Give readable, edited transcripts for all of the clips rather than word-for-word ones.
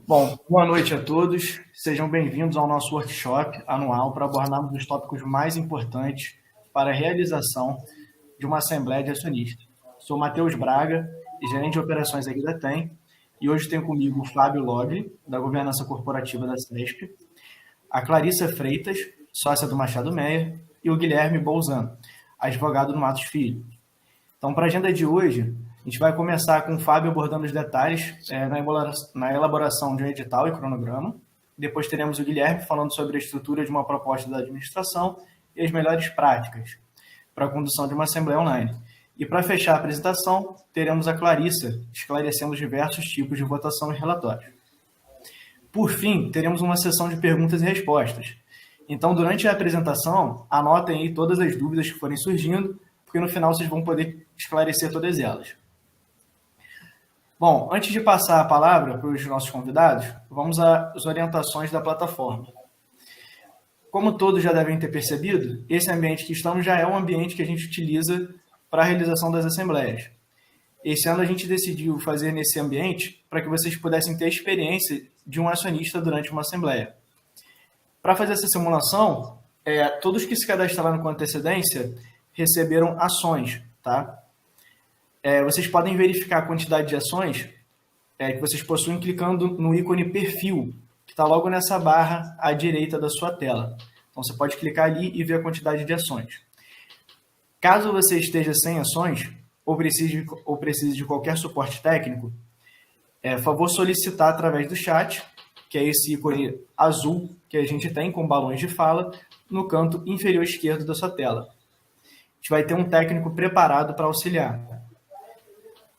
Bom, boa noite a todos. Sejam bem-vindos ao nosso workshop anual para abordarmos os tópicos mais importantes para a realização de uma Assembleia de Acionistas. Sou Matheus Braga, gerente de operações aqui da TEM, e hoje tenho comigo o Fábio Logli, da Governança Corporativa da CESP, a Clarissa Freitas, sócia do Machado Meyer, e o Guilherme Bolzan, advogado do Matos Filho. Então, para a agenda de hoje, a gente vai começar com o Fábio abordando os detalhes na elaboração de um edital e cronograma. Depois teremos o Guilherme falando sobre a estrutura de uma proposta da administração e as melhores práticas para a condução de uma assembleia online. E para fechar a apresentação, teremos a Clarissa esclarecendo os diversos tipos de votação e relatórios. Por fim, teremos uma sessão de perguntas e respostas. Então, durante a apresentação, anotem aí todas as dúvidas que forem surgindo, porque no final vocês vão poder esclarecer todas elas. Bom, antes de passar a palavra para os nossos convidados, vamos às orientações da plataforma. Como todos já devem ter percebido, esse ambiente que estamos já é um ambiente que a gente utiliza para a realização das assembleias. Esse ano a gente decidiu fazer nesse ambiente para que vocês pudessem ter a experiência de um acionista durante uma assembleia. Para fazer essa simulação, todos que se cadastraram com antecedência receberam ações, tá? Vocês podem verificar a quantidade de ações que vocês possuem clicando no ícone perfil, que está logo nessa barra à direita da sua tela. Então, você pode clicar ali e ver a quantidade de ações. Caso você esteja sem ações, ou precise de qualquer suporte técnico, favor solicitar através do chat, que é esse ícone azul que a gente tem com balões de fala, no canto inferior esquerdo da sua tela. A gente vai ter um técnico preparado para auxiliar.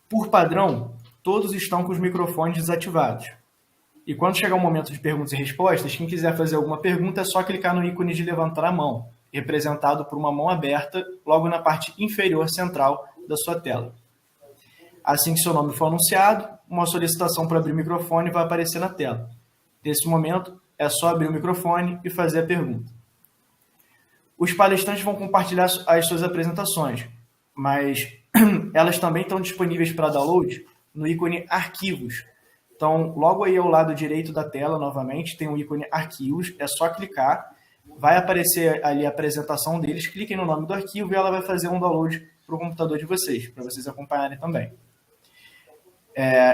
Por padrão, todos estão com os microfones desativados. E quando chegar o momento de perguntas e respostas, quem quiser fazer alguma pergunta é só clicar no ícone de levantar a mão, representado por uma mão aberta, logo na parte inferior central da sua tela. Assim que seu nome for anunciado, uma solicitação para abrir o microfone vai aparecer na tela. Nesse momento, é só abrir o microfone e fazer a pergunta. Os palestrantes vão compartilhar as suas apresentações, mas elas também estão disponíveis para download no ícone Arquivos. Então, logo aí ao lado direito da tela, novamente, tem o ícone Arquivos, é só clicar, vai aparecer ali a apresentação deles, cliquem no nome do arquivo e ela vai fazer um download para o computador de vocês, para vocês acompanharem também.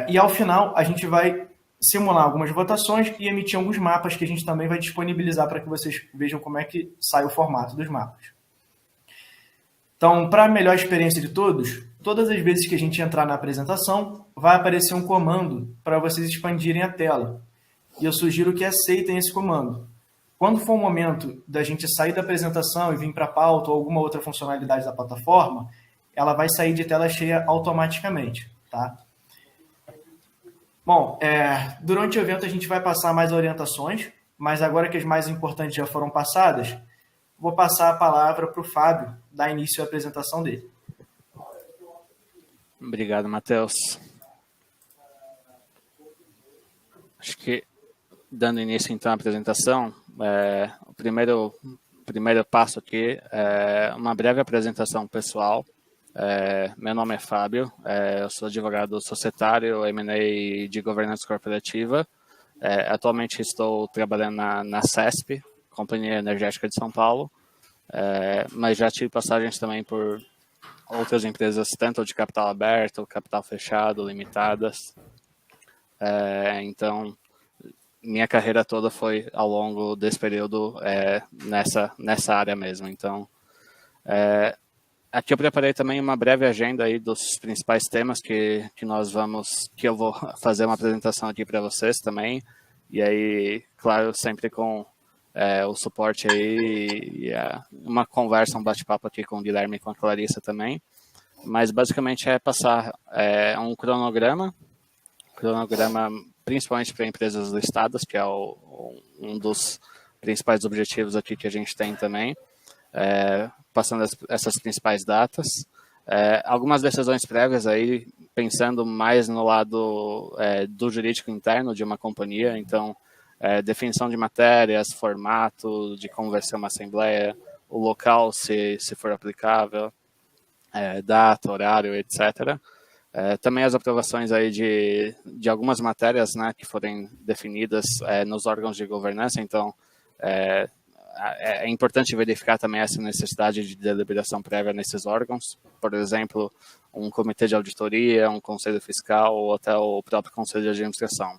E ao final, a gente vai simular algumas votações e emitir alguns mapas que a gente também vai disponibilizar para que vocês vejam como é que sai o formato dos mapas. Então, para a melhor experiência de todos, todas as vezes que a gente entrar na apresentação, vai aparecer um comando para vocês expandirem a tela. E eu sugiro que aceitem esse comando. Quando for o momento da gente sair da apresentação e vir para a pauta ou alguma outra funcionalidade da plataforma, ela vai sair de tela cheia automaticamente, tá? Bom, durante o evento a gente vai passar mais orientações, mas agora que as mais importantes já foram passadas, vou passar a palavra para o Fábio dar início à apresentação dele. Obrigado, Matheus. Acho que, dando início então à apresentação, o primeiro passo aqui é uma breve apresentação pessoal. Meu nome é Fábio, eu sou advogado societário, M&A de governança corporativa. Atualmente estou trabalhando na CESP, Companhia Energética de São Paulo, mas já tive passagens também por outras empresas, tanto de capital aberto, capital fechado, limitadas. Então, minha carreira toda foi ao longo desse período nessa área mesmo. Então, aqui eu preparei também uma breve agenda aí dos principais temas que eu vou fazer uma apresentação aqui para vocês também. E aí, claro, sempre com o suporte aí e uma conversa, um bate-papo aqui com o Guilherme e com a Clarissa também. Mas basicamente é passar um cronograma principalmente para empresas listadas, que é um dos principais objetivos aqui que a gente tem também, passando essas principais datas. Algumas decisões prévias aí, pensando mais no lado do jurídico interno de uma companhia, então definição de matérias, formato de como vai ser uma assembleia, o local, se for aplicável, data, horário, etc. Também as aprovações aí de algumas matérias, né, que forem definidas nos órgãos de governança. Então, é importante verificar também essa necessidade de deliberação prévia nesses órgãos. Por exemplo, um comitê de auditoria, um conselho fiscal ou até o próprio conselho de administração.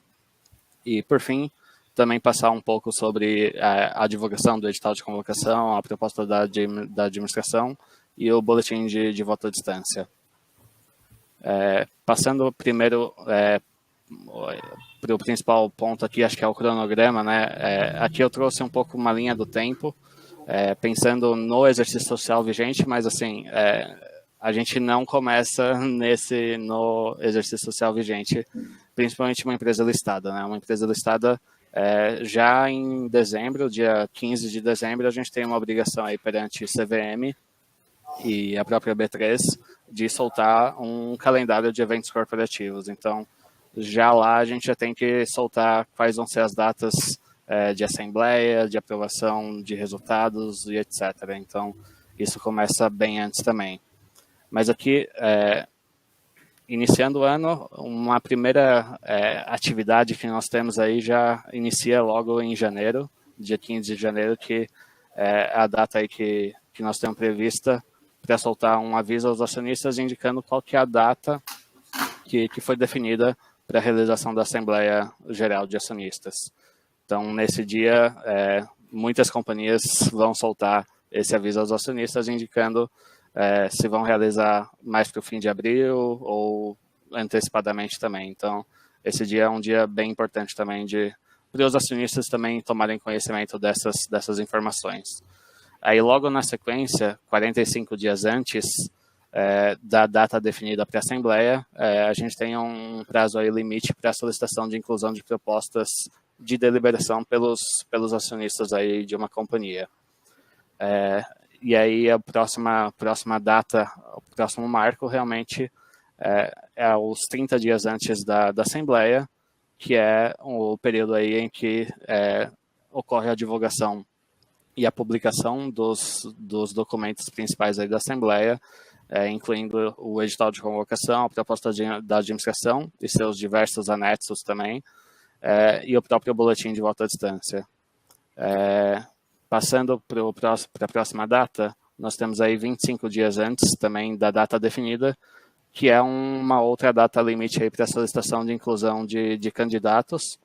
E, por fim, também passar um pouco sobre a divulgação do edital de convocação, a proposta da administração e o boletim de voto à distância. Passando primeiro para o principal ponto aqui, acho que é o cronograma, né? Aqui eu trouxe um pouco uma linha do tempo, pensando no exercício social vigente, mas assim, a gente não começa no exercício social vigente, principalmente uma empresa listada, né? Uma empresa listada, já em dezembro, dia 15 de dezembro, a gente tem uma obrigação aí perante CVM e a própria B3 de soltar um calendário de eventos corporativos. Então, já lá a gente já tem que soltar quais vão ser as datas de assembleia, de aprovação de resultados e etc. Então, isso começa bem antes também. Mas aqui, iniciando o ano, uma primeira atividade que nós temos aí já inicia logo em janeiro, dia 15 de janeiro, que é a data aí que nós temos prevista para soltar um aviso aos acionistas indicando qual que é a data que foi definida para a realização da Assembleia Geral de Acionistas. Então, nesse dia, muitas companhias vão soltar esse aviso aos acionistas indicando se vão realizar mais para o fim de abril ou antecipadamente também. Então, esse dia é um dia bem importante também para os acionistas também tomarem conhecimento dessas informações. Aí, logo na sequência, 45 dias antes da data definida para a Assembleia, a gente tem um prazo aí limite para a solicitação de inclusão de propostas de deliberação pelos acionistas aí de uma companhia. E aí, a próxima data, o próximo marco, realmente é os 30 dias antes da Assembleia, que é o período aí em que ocorre a divulgação e a publicação dos documentos principais aí da Assembleia, incluindo o edital de convocação, a proposta da administração e seus diversos anexos também, e o próprio boletim de voto à distância. Passando para a próxima data, nós temos aí 25 dias antes também da data definida, que é uma outra data limite aí para a solicitação de inclusão de candidatos,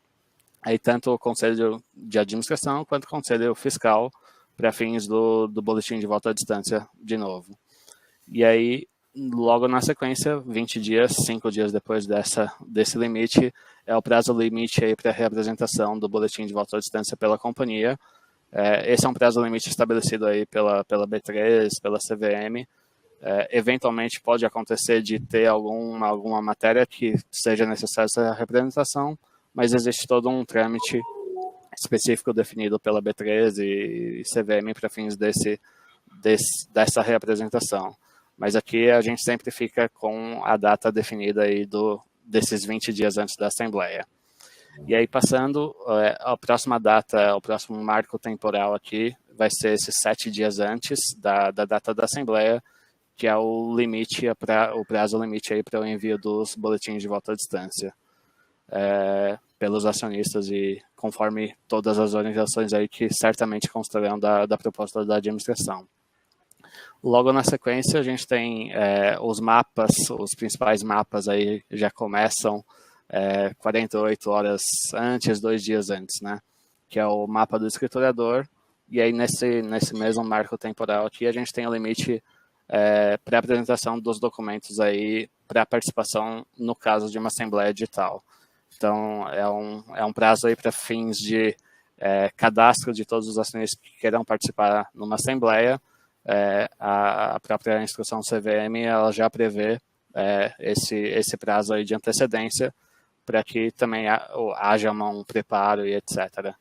aí tanto o Conselho de Administração quanto o Conselho Fiscal, para fins do boletim de voto à distância de novo. E aí, logo na sequência, 20 dias, 5 dias depois desse limite, é o prazo limite aí para a reapresentação do boletim de voto à distância pela companhia. Esse é um prazo limite estabelecido aí pela B3, pela CVM. Eventualmente pode acontecer de ter alguma matéria que seja necessária essa representação, mas existe todo um trâmite específico definido pela B3 e CVM para fins dessa reapresentação. Mas aqui a gente sempre fica com a data definida aí desses 20 dias antes da Assembleia. E aí, passando, a próxima data, o próximo marco temporal aqui vai ser esses 7 dias antes da data da Assembleia, que é o prazo limite aí para o envio dos boletins de voto à distância pelos acionistas e conforme todas as orientações aí que certamente constarão da proposta da administração. Logo na sequência, a gente tem os mapas, os principais mapas aí já começam 48 horas antes, 2 dias antes, né? Que é o mapa do escriturador. E aí, nesse mesmo marco temporal aqui, a gente tem o limite para apresentação dos documentos aí para participação no caso de uma assembleia digital. Então, é um prazo aí para fins de cadastro de todos os acionistas que queiram participar numa assembleia. A própria instrução CVM ela já prevê esse prazo aí de antecedência para que também haja um preparo e etc.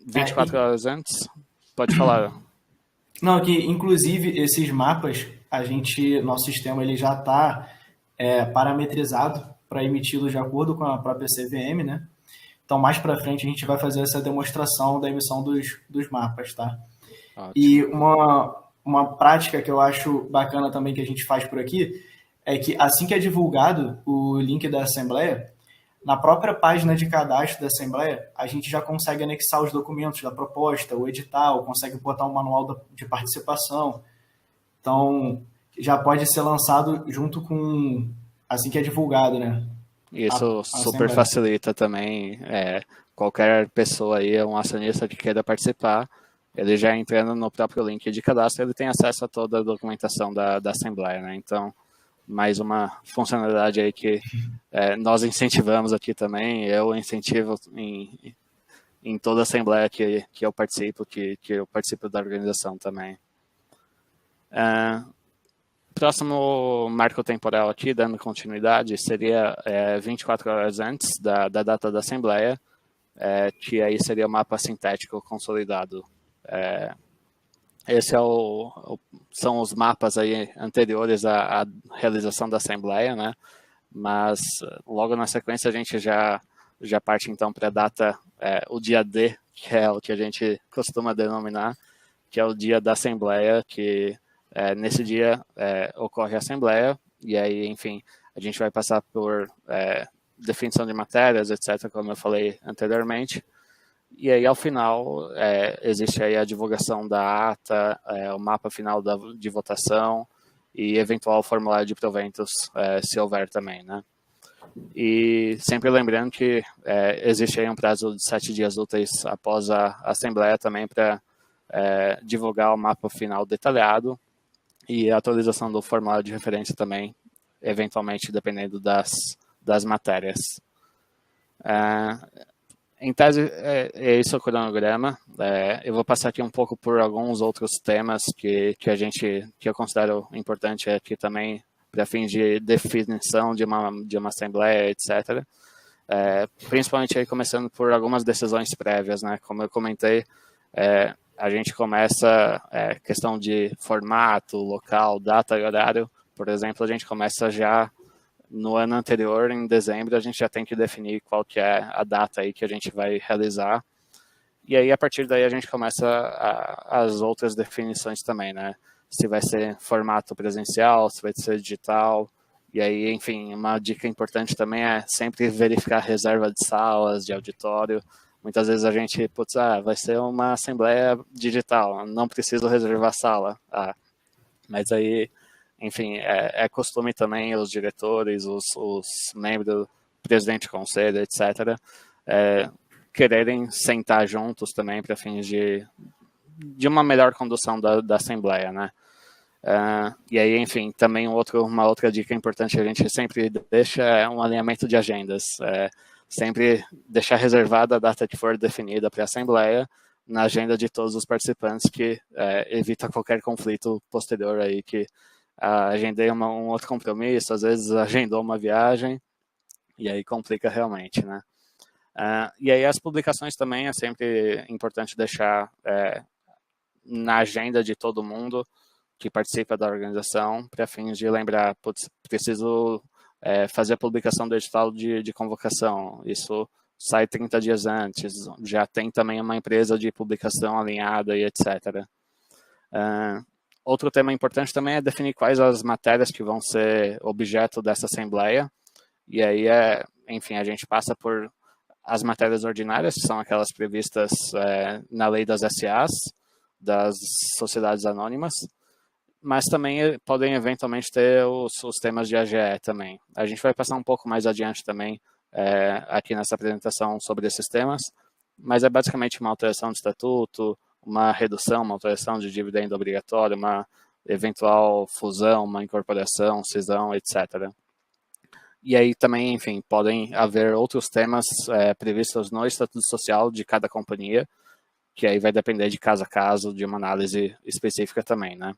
24 horas antes, pode falar. Não, que inclusive esses mapas, nosso sistema ele já está parametrizado para emiti-los de acordo com a própria CVM, né? Então, mais para frente, a gente vai fazer essa demonstração da emissão dos mapas, tá? Ótimo. E uma prática que eu acho bacana também que a gente faz por aqui é que assim que é divulgado o link da Assembleia, na própria página de cadastro da Assembleia, a gente já consegue anexar os documentos da proposta, o edital, consegue botar um manual de participação. Então, já pode ser lançado junto com, assim que é divulgado, né? Isso A super Assembleia. facilita também qualquer pessoa aí, um acionista que queira participar, ele já entrando no próprio link de cadastro, ele tem acesso a toda a documentação da Assembleia, né? Então, mais uma funcionalidade aí que nós incentivamos aqui também, eu incentivo em toda a Assembleia que eu participo, que eu participo da organização também. Próximo marco temporal aqui, dando continuidade, seria 24 horas antes da data da Assembleia, que aí seria o mapa sintético consolidado. Esse são os mapas aí anteriores à realização da Assembleia, né? Mas logo na sequência a gente já parte então para a data, o dia D, que é o que a gente costuma denominar, que é o dia da Assembleia, que nesse dia ocorre a Assembleia, e aí, enfim, a gente vai passar por definição de matérias, etc., como eu falei anteriormente, e aí, ao final, existe aí a divulgação da ata, o mapa final de votação e eventual formulário de proventos, se houver também, né? E sempre lembrando que existe aí um prazo de 7 dias úteis após a Assembleia também para divulgar o mapa final detalhado e a atualização do formulário de referência também, eventualmente dependendo das matérias. Em tese, é esse o cronograma. Eu vou passar aqui um pouco por alguns outros temas que eu considero importante aqui também, para fins de definição de uma assembleia, etc. Principalmente aí começando por algumas decisões prévias, né? Como eu comentei, a gente começa questão de formato, local, data e horário. Por exemplo, a gente começa já no ano anterior, em dezembro, a gente já tem que definir qual que é a data aí que a gente vai realizar. E aí, a partir daí, a gente começa as outras definições também, né? Se vai ser formato presencial, se vai ser digital. E aí, enfim, uma dica importante também é sempre verificar a reserva de salas, de auditório. Muitas vezes a gente, vai ser uma assembleia digital, não preciso reservar sala. Mas aí, enfim, é costume também os diretores, os membros, presidente do conselho, etc., quererem sentar juntos também para fins de uma melhor condução da Assembleia, né? E aí, enfim, também uma outra dica importante que a gente sempre deixa é um alinhamento de agendas. Sempre deixar reservada a data que for definida para a Assembleia na agenda de todos os participantes, que evita qualquer conflito posterior aí, que agendei um outro compromisso, às vezes agendou uma viagem, e aí complica realmente, né? E aí as publicações também é sempre importante deixar na agenda de todo mundo que participa da organização, para fins de lembrar, preciso fazer a publicação do edital de convocação, isso sai 30 dias antes, já tem também uma empresa de publicação alinhada e etc. Outro tema importante também é definir quais as matérias que vão ser objeto dessa assembleia. E aí, enfim, a gente passa por as matérias ordinárias, que são aquelas previstas na lei das SAs, das sociedades anônimas, mas também podem eventualmente ter os temas de AGE também. A gente vai passar um pouco mais adiante também aqui nessa apresentação sobre esses temas, mas é basicamente uma alteração de estatuto, uma redução, uma alteração de dividendo obrigatório, uma eventual fusão, uma incorporação, cisão, etc. E aí também, enfim, podem haver outros temas previstos no Estatuto Social de cada companhia, que aí vai depender de caso a caso, de uma análise específica também, né?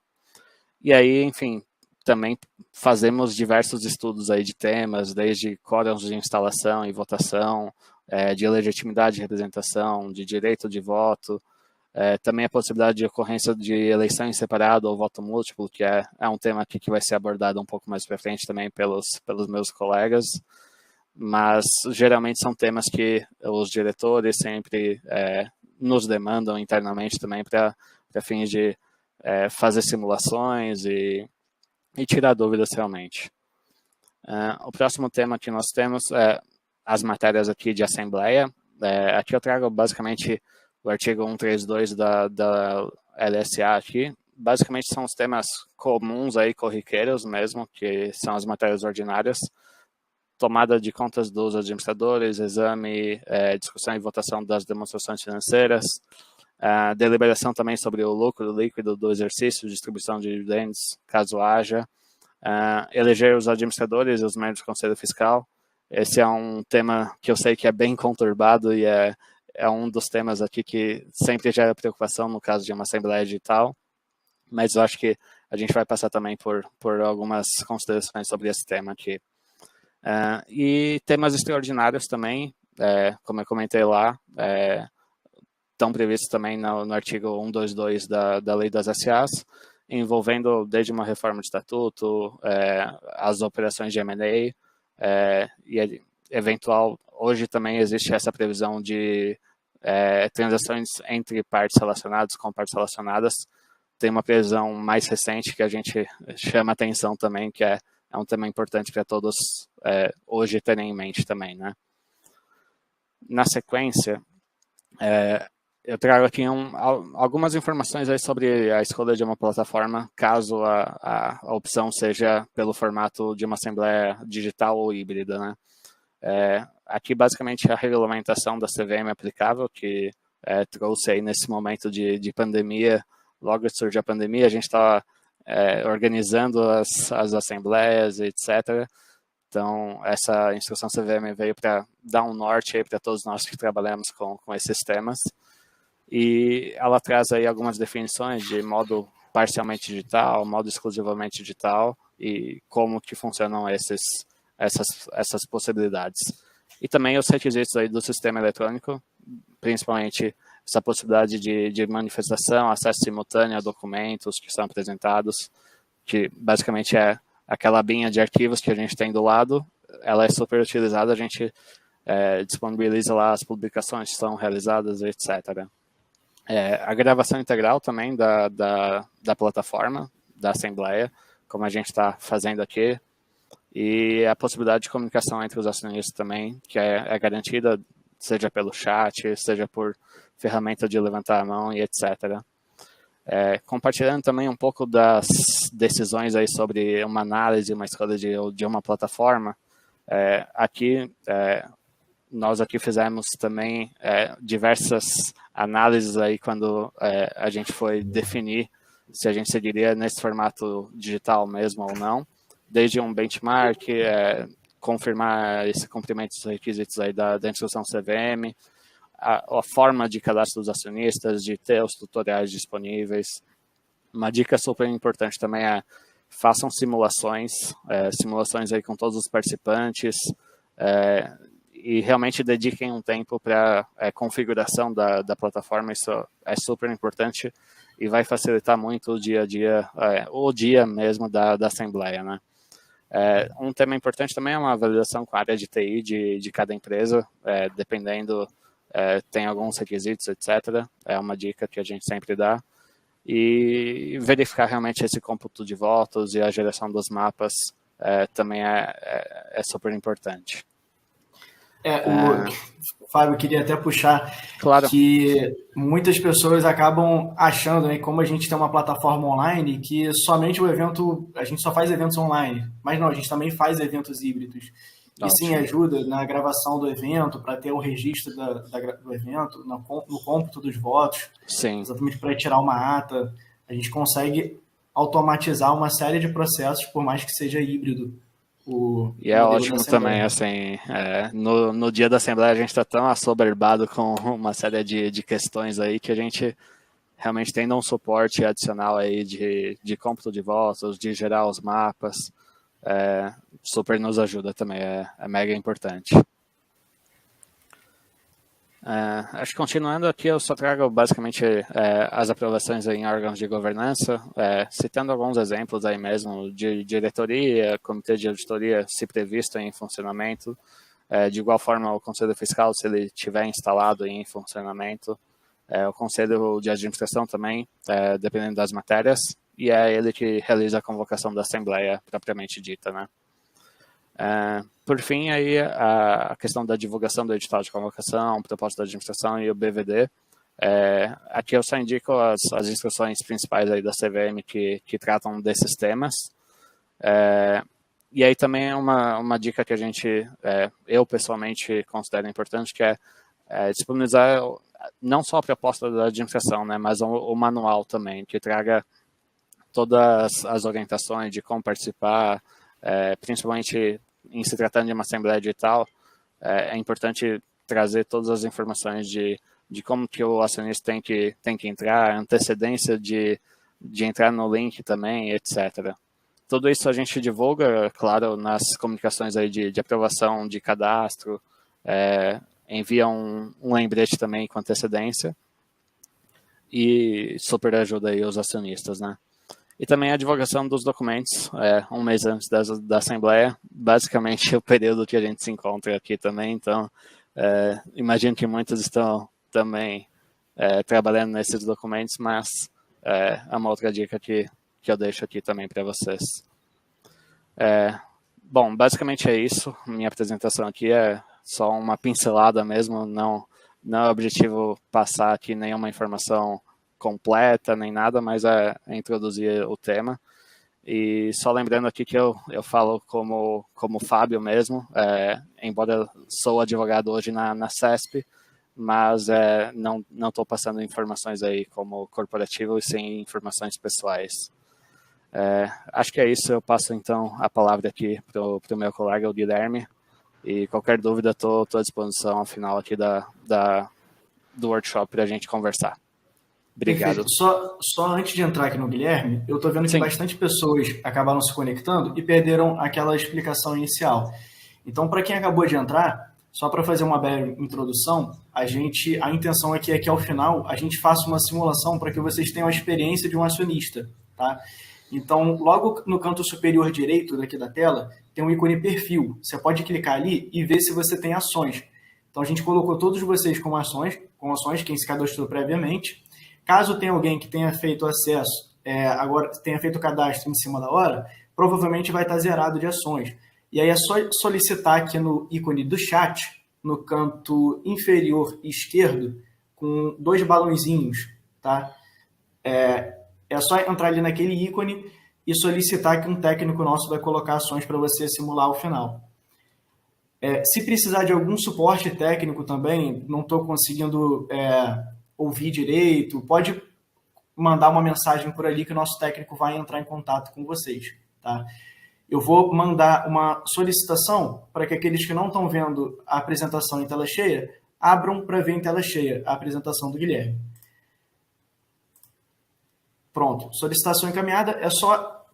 E aí, enfim, também fazemos diversos estudos aí de temas, desde quóruns de instalação e votação, de legitimidade de representação, de direito de voto, também a possibilidade de ocorrência de eleição em separado ou voto múltiplo, que é um tema aqui que vai ser abordado um pouco mais para frente também pelos meus colegas, mas geralmente são temas que os diretores sempre nos demandam internamente também para fins de fazer simulações e tirar dúvidas realmente. O próximo tema que nós temos é as matérias aqui de assembleia. Aqui eu trago basicamente o artigo 132 da LSA aqui. Basicamente são os temas comuns aí, corriqueiros mesmo, que são as matérias ordinárias. Tomada de contas dos administradores, exame, discussão e votação das demonstrações financeiras, deliberação também sobre o lucro líquido do exercício, distribuição de dividendos, caso haja, eleger os administradores e os membros do Conselho Fiscal. Esse é um tema que eu sei que é bem conturbado e é um dos temas aqui que sempre gera preocupação no caso de uma Assembleia Digital, mas eu acho que a gente vai passar também por algumas considerações sobre esse tema aqui. E temas extraordinários também, como eu comentei lá, estão previstos também no artigo 122 da Lei das SAs, envolvendo desde uma reforma de estatuto, as operações de M&A, e eventual, hoje também existe essa previsão de transações entre partes relacionadas, com partes relacionadas. Tem uma previsão mais recente que a gente chama atenção também, que é um tema importante para todos hoje terem em mente também, né? Na sequência, eu trago aqui algumas informações aí sobre a escolha de uma plataforma, caso a opção seja pelo formato de uma assembleia digital ou híbrida, né? Aqui, basicamente, a regulamentação da CVM aplicável, que trouxe aí nesse momento de pandemia, logo que surgiu a pandemia, a gente estava organizando as assembleias, etc. Então, essa instrução CVM veio para dar um norte aí para todos nós que trabalhamos com esses temas. E ela traz aí algumas definições de modo parcialmente digital, modo exclusivamente digital e como que funcionam essas possibilidades. E também os requisitos aí do sistema eletrônico, principalmente essa possibilidade de manifestação, acesso simultâneo a documentos que são apresentados, que basicamente é aquela abinha de arquivos que a gente tem do lado, ela é super utilizada, a gente disponibiliza lá as publicações que são realizadas, etc. A gravação integral também da plataforma, da Assembleia, como a gente está fazendo aqui, e a possibilidade de comunicação entre os acionistas também, que é garantida, seja pelo chat, seja por ferramenta de levantar a mão e etc. Compartilhando também um pouco das decisões aí sobre uma análise, uma escolha de uma plataforma, nós aqui fizemos também diversas análises aí quando a gente foi definir se a gente seguiria nesse formato digital mesmo ou não, desde um benchmark, confirmar esse cumprimento dos requisitos aí da instrução CVM, a forma de cadastro dos acionistas, de ter os tutoriais disponíveis. Uma dica super importante também façam simulações aí com todos os participantes, e realmente dediquem um tempo para configuração da plataforma. Isso é super importante e vai facilitar muito o dia a dia, o dia mesmo da Assembleia, né? Um tema importante também é uma validação com a área de TI de cada empresa, dependendo, tem alguns requisitos, etc. É uma dica que a gente sempre dá. E verificar realmente esse cômputo de votos e a geração dos mapas também é super importante. Fábio, queria até puxar claro. Que muitas pessoas acabam achando, né, como a gente tem uma plataforma online, que somente o evento, a gente só faz eventos online, mas não, a gente também faz eventos híbridos. E sim, ajuda na gravação do evento, para ter o registro do evento, no cômputo dos votos, sim. Exatamente para tirar uma ata. A gente consegue automatizar uma série de processos, por mais que seja híbrido. E é ótimo também, assim, no dia da Assembleia a gente está tão assoberbado com uma série de questões aí que a gente realmente tem um suporte adicional aí de cômputo de votos, de gerar os mapas, super nos ajuda também, é mega importante. Acho que continuando aqui, eu só trago basicamente as aprovações em órgãos de governança, citando alguns exemplos aí mesmo de diretoria, comitê de auditoria, se previsto em funcionamento, de igual forma o conselho fiscal, se ele estiver instalado em funcionamento, o conselho de administração também, dependendo das matérias, e é ele que realiza a convocação da assembleia propriamente dita, né? Por fim, aí a questão da divulgação do edital de convocação, propósito da administração e o BVD. Aqui eu só indico as instruções principais aí da CVM que tratam desses temas. E aí também é uma dica que eu pessoalmente considero importante, que é disponibilizar não só a proposta da administração, né, mas o manual também, que traga todas as orientações de como participar, principalmente em se tratando de uma assembleia digital, é importante trazer todas as informações de como que o acionista tem que entrar, antecedência de entrar no link também, etc. Tudo isso a gente divulga, claro, nas comunicações aí de aprovação de cadastro, envia um lembrete também com antecedência e super ajuda aí os acionistas, né? E também a divulgação dos documentos, um mês antes da Assembleia, basicamente o período que a gente se encontra aqui também, então imagino que muitos estão também trabalhando nesses documentos, mas é uma outra dica que eu deixo aqui também para vocês. Bom, basicamente é isso, minha apresentação aqui é só uma pincelada mesmo, não é objetivo passar aqui nenhuma informação completa nem nada, mas é introduzir o tema. E só lembrando aqui que eu falo como Fábio mesmo, embora sou advogado hoje na CESP, mas não estou passando informações aí como corporativo e sem informações pessoais. Acho que é isso, eu passo então a palavra aqui para o meu colega, o Guilherme, e qualquer dúvida estou à disposição ao final aqui do workshop para a gente conversar. Obrigado. Perfeito. Só antes de entrar aqui no Guilherme, eu estou vendo que Sim. bastante pessoas acabaram se conectando e perderam aquela explicação inicial. Então, para quem acabou de entrar, só para fazer uma breve introdução, a intenção aqui é que ao final a gente faça uma simulação para que vocês tenham a experiência de um acionista, tá? Então, logo no canto superior direito daqui da tela, tem um ícone perfil. Você pode clicar ali e ver se você tem ações. Então, a gente colocou todos vocês com ações, quem se cadastrou previamente. Caso tenha alguém que tenha feito acesso, agora tenha feito o cadastro em cima da hora, provavelmente vai estar zerado de ações. E aí é só solicitar aqui no ícone do chat, no canto inferior esquerdo, com 2 balãozinhos, tá? É só entrar ali naquele ícone e solicitar que um técnico nosso vai colocar ações para você simular ao final. Se precisar de algum suporte técnico também, não estou conseguindo ouvir direito, pode mandar uma mensagem por ali que o nosso técnico vai entrar em contato com vocês, tá? Eu vou mandar uma solicitação para que aqueles que não estão vendo a apresentação em tela cheia abram para ver em tela cheia a apresentação do Guilherme. Pronto, solicitação encaminhada, é só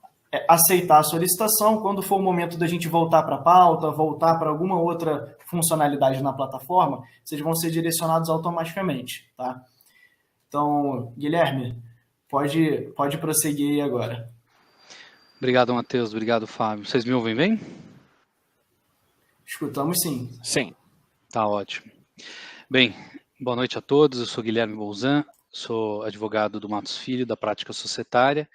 aceitar a solicitação. Quando for o momento da gente voltar para a pauta, voltar para alguma outra funcionalidade na plataforma, vocês vão ser direcionados automaticamente, tá? Então, Guilherme, pode prosseguir aí agora. Obrigado, Matheus. Obrigado, Fábio. Vocês me ouvem bem? Escutamos sim. Sim. Tá ótimo. Bem, boa noite a todos. Eu sou Guilherme Bolzan, sou advogado do Matos Filho, da prática societária.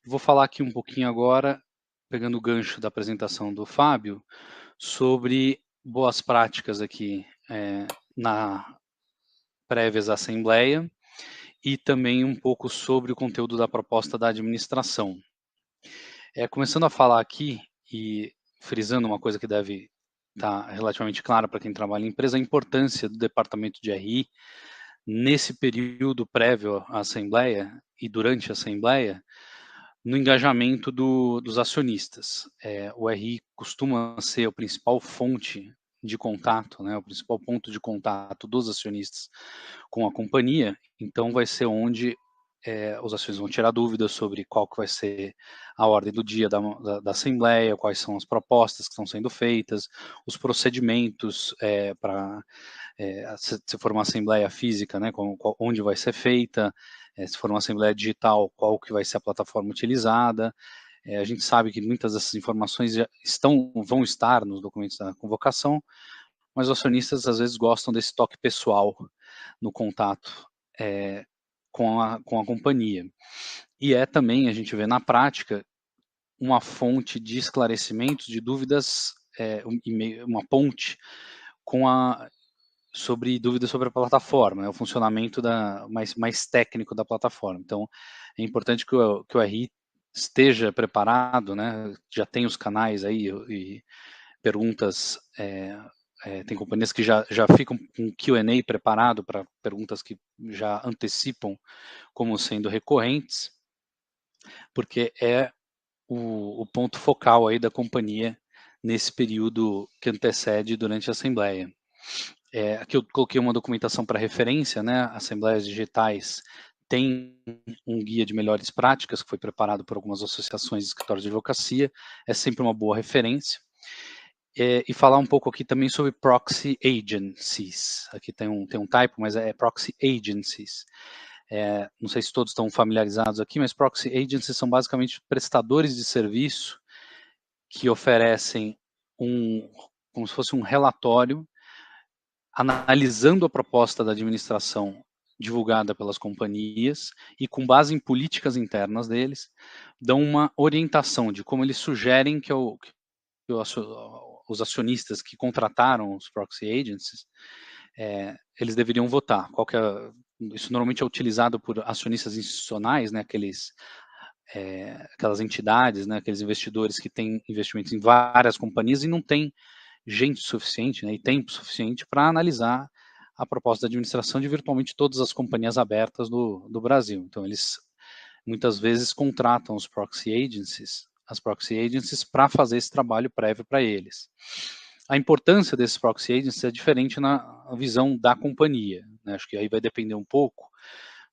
Vou falar aqui um pouquinho agora, pegando o gancho da apresentação do Fábio, sobre boas práticas aqui na prévias à Assembleia e também um pouco sobre o conteúdo da proposta da administração. Começando a falar aqui e frisando uma coisa que deve estar relativamente clara para quem trabalha em empresa, a importância do departamento de RI nesse período prévio à Assembleia e durante a Assembleia, no engajamento dos acionistas. O RI costuma ser a principal fonte de contato, né, o principal ponto de contato dos acionistas com a companhia, então vai ser onde os acionistas vão tirar dúvidas sobre qual que vai ser a ordem do dia da Assembleia, quais são as propostas que estão sendo feitas, os procedimentos para se for uma Assembleia física, né, onde vai ser feita, se for uma Assembleia digital, qual que vai ser a plataforma utilizada. A gente sabe que muitas dessas informações já vão estar nos documentos da convocação, mas os acionistas às vezes gostam desse toque pessoal no contato com a companhia. E também, a gente vê na prática, uma fonte de esclarecimento de dúvidas uma ponte sobre dúvidas sobre a plataforma, o funcionamento mais técnico da plataforma. Então, é importante que o RI esteja preparado, né? Já tem os canais aí e perguntas. Tem companhias que já ficam com Q&A preparado para perguntas que já antecipam como sendo recorrentes, porque é o ponto focal aí da companhia nesse período que antecede durante a Assembleia. Aqui eu coloquei uma documentação para referência, né? Assembleias Digitais tem um guia de melhores práticas que foi preparado por algumas associações de escritórios de advocacia, é sempre uma boa referência. E falar um pouco aqui também sobre proxy agencies. Aqui tem um typo, mas é proxy agencies. Não sei se todos estão familiarizados aqui, mas proxy agencies são basicamente prestadores de serviço que oferecem como se fosse um relatório analisando a proposta da administração divulgada pelas companhias e, com base em políticas internas deles, dão uma orientação de como eles sugerem que os acionistas que contrataram os proxy agencies, eles deveriam votar. Isso normalmente é utilizado por acionistas institucionais, né, aquelas entidades, né, aqueles investidores que têm investimentos em várias companhias e não têm gente suficiente, né, e tempo suficiente para analisar a proposta da administração de virtualmente todas as companhias abertas do Brasil. Então, eles muitas vezes contratam as proxy agencies para fazer esse trabalho prévio para eles. A importância desses proxy agencies é diferente na visão da companhia, né? Acho que aí vai depender um pouco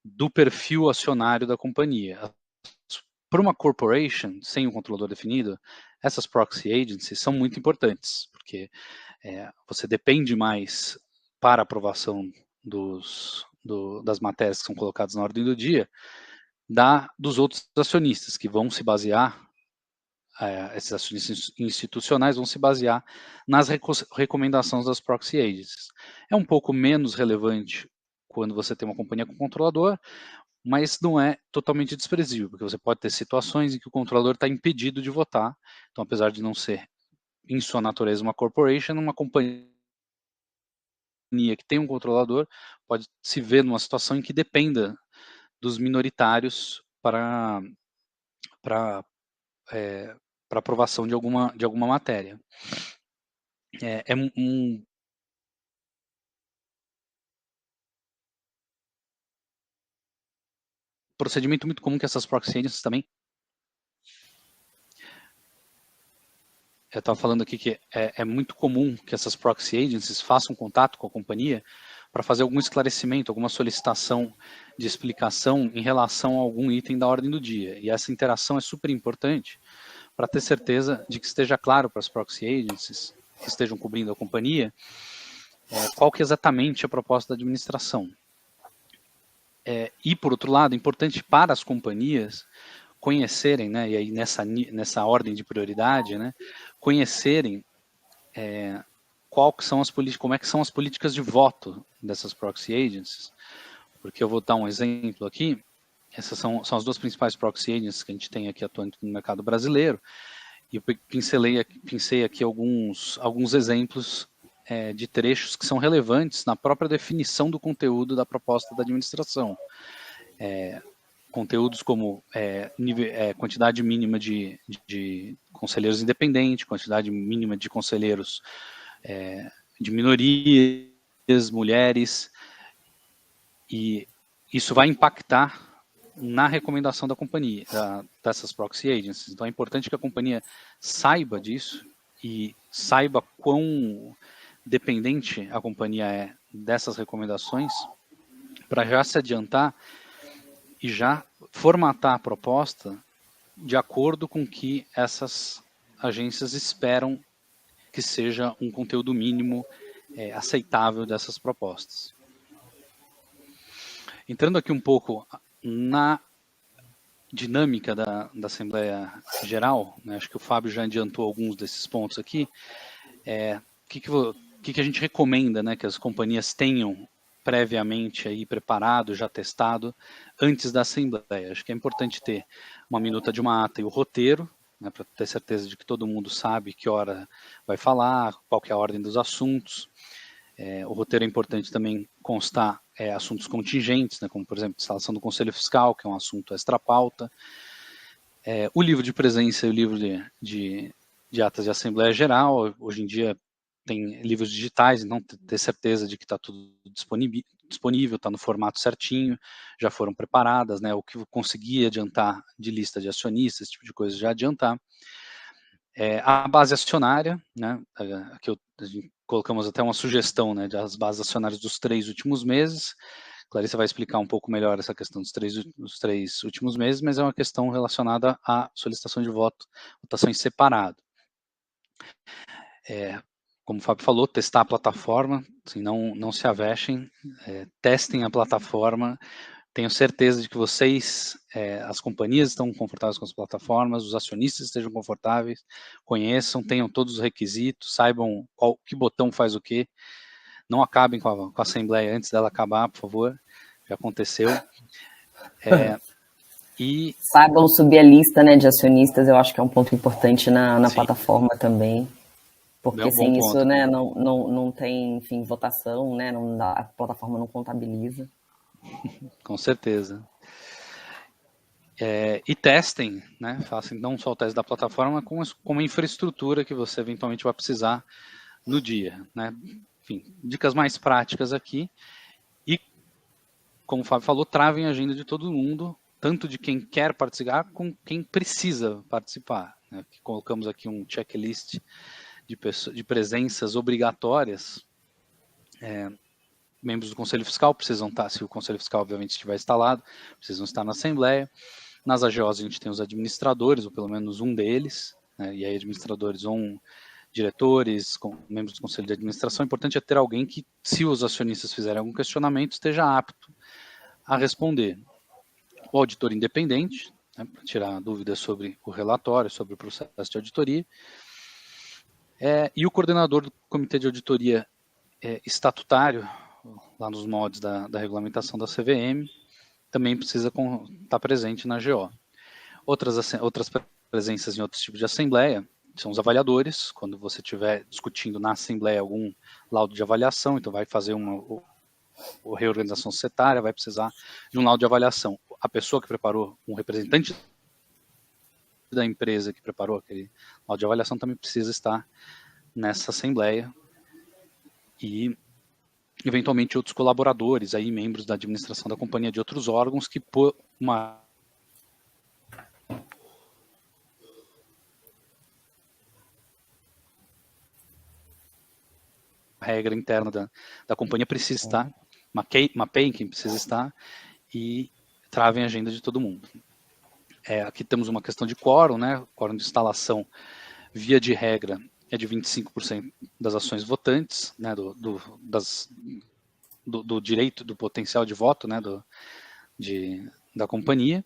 do perfil acionário da companhia. Para uma corporation, sem um controlador definido, essas proxy agencies são muito importantes, porque você depende mais para a aprovação das matérias que são colocadas na ordem do dia, dos outros acionistas, que vão se basear, esses acionistas institucionais vão se basear nas recomendações das proxy agencies. É um pouco menos relevante quando você tem uma companhia com controlador, mas não é totalmente desprezível, porque você pode ter situações em que o controlador está impedido de votar. Então, apesar de não ser, em sua natureza, uma corporation, uma companhia que tem um controlador pode se ver numa situação em que dependa dos minoritários para aprovação de alguma matéria. É um procedimento muito comum que essas proxy agencies também. Eu estava falando aqui que é muito comum que essas proxy agencies façam contato com a companhia para fazer algum esclarecimento, alguma solicitação de explicação em relação a algum item da ordem do dia. E essa interação é super importante para ter certeza de que esteja claro para as proxy agencies que estejam cobrindo a companhia qual que é exatamente a proposta da administração. E, por outro lado, é importante para as companhias conhecerem, né, e aí nessa ordem de prioridade, né, conhecerem como é que são as políticas de voto dessas proxy agencies, porque eu vou dar um exemplo aqui. Essas são as duas principais proxy agencies que a gente tem aqui atuando no mercado brasileiro, e eu pensei aqui alguns exemplos de trechos que são relevantes na própria definição do conteúdo da proposta da administração. Conteúdos como quantidade mínima de conselheiros independentes, quantidade mínima de conselheiros de minorias, mulheres, e isso vai impactar na recomendação da companhia, dessas proxy agencies. Então é importante que a companhia saiba disso e saiba quão dependente a companhia é dessas recomendações, para já se adiantar e já formatar a proposta de acordo com que essas agências esperam que seja um conteúdo mínimo aceitável dessas propostas. Entrando aqui um pouco na dinâmica da Assembleia Geral, né, acho que o Fábio já adiantou alguns desses pontos aqui. O que a gente recomenda, né, que as companhias tenham previamente aí preparado, já testado, antes da Assembleia? Acho que é importante ter uma minuta de uma ata e o roteiro né, para ter certeza de que todo mundo sabe que hora vai falar, qual que é a ordem dos assuntos. O roteiro é importante também constar assuntos contingentes, né, como, por exemplo, instalação do Conselho Fiscal, que é um assunto extra-pauta. O livro de presença e o livro de atas de Assembleia Geral. Hoje em dia tem livros digitais, então ter certeza de que está tudo disponível, está no formato certinho, já foram preparadas, né, o que eu consegui adiantar de lista de acionistas, esse tipo de coisa já adiantar. A base acionária, né, aqui colocamos até uma sugestão, né, das bases acionárias dos 3 últimos meses. Clarissa vai explicar um pouco melhor essa questão dos três últimos meses, mas é uma questão relacionada à solicitação de votação em separado. Como o Fábio falou, testar a plataforma, assim, não se avexem, testem a plataforma. Tenho certeza de que vocês, as companhias estão confortáveis com as plataformas, os acionistas estejam confortáveis, conheçam, tenham todos os requisitos, saibam que botão faz o quê. Não acabem com a Assembleia antes dela acabar, por favor. Já aconteceu. E saibam subir a lista, né, de acionistas, eu acho que é um ponto importante na plataforma também. Porque sem isso, ponto, né, não tem, enfim, votação, né, a plataforma não contabiliza. Com certeza. E testem, né, façam não só o teste da plataforma, como a infraestrutura que você eventualmente vai precisar no dia, né. Enfim, dicas mais práticas aqui. E, como o Fábio falou, travem a agenda de todo mundo, tanto de quem quer participar, com quem precisa participar, né. Colocamos aqui um checklist de presenças obrigatórias. Membros do Conselho Fiscal precisam estar, se o Conselho Fiscal obviamente estiver instalado, precisam estar na Assembleia. Nas AGOs a gente tem os administradores, ou pelo menos um deles, né, e aí administradores ou diretores, membros do Conselho de Administração. O importante é ter alguém que, se os acionistas fizerem algum questionamento, esteja apto a responder. O auditor independente, né, para tirar dúvidas sobre o relatório, sobre o processo de auditoria. E o coordenador do Comitê de Auditoria Estatutário, lá nos moldes da regulamentação da CVM, também precisa estar presente na AGO. Outras presenças em outros tipos de assembleia são os avaliadores, quando você estiver discutindo na assembleia algum laudo de avaliação, então vai fazer uma reorganização societária, vai precisar de um laudo de avaliação. A pessoa que preparou, um representante da empresa que preparou aquele laudo de avaliação também precisa estar nessa assembleia, e eventualmente outros colaboradores, aí membros da administração da companhia de outros órgãos que por uma regra interna da companhia precisa estar, mapeiem quem precisa estar e travem a agenda de todo mundo. Aqui temos uma questão de quórum, né? Quórum de instalação, via de regra, é de 25% das ações votantes, né? Do direito, do potencial de voto, né? Da companhia.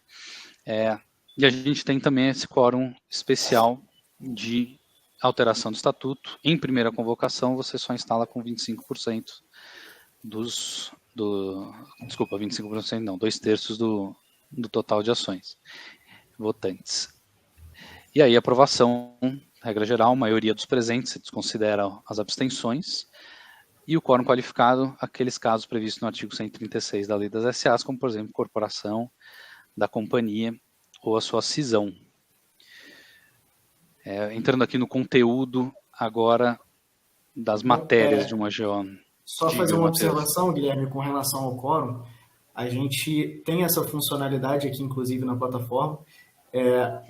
E a gente tem também esse quórum especial de alteração do estatuto. Em primeira convocação, você só instala com 25% 25% não, 2/3 do total de ações votantes. E aí, aprovação, regra geral, maioria dos presentes, se desconsidera as abstenções, e o quórum qualificado, aqueles casos previstos no artigo 136 da Lei das SAs, como, por exemplo, incorporação da companhia ou a sua cisão. Entrando aqui no conteúdo agora das matérias de uma AGO. Só fazer uma observação, Guilherme, com relação ao quórum. A gente tem essa funcionalidade aqui, inclusive, na plataforma.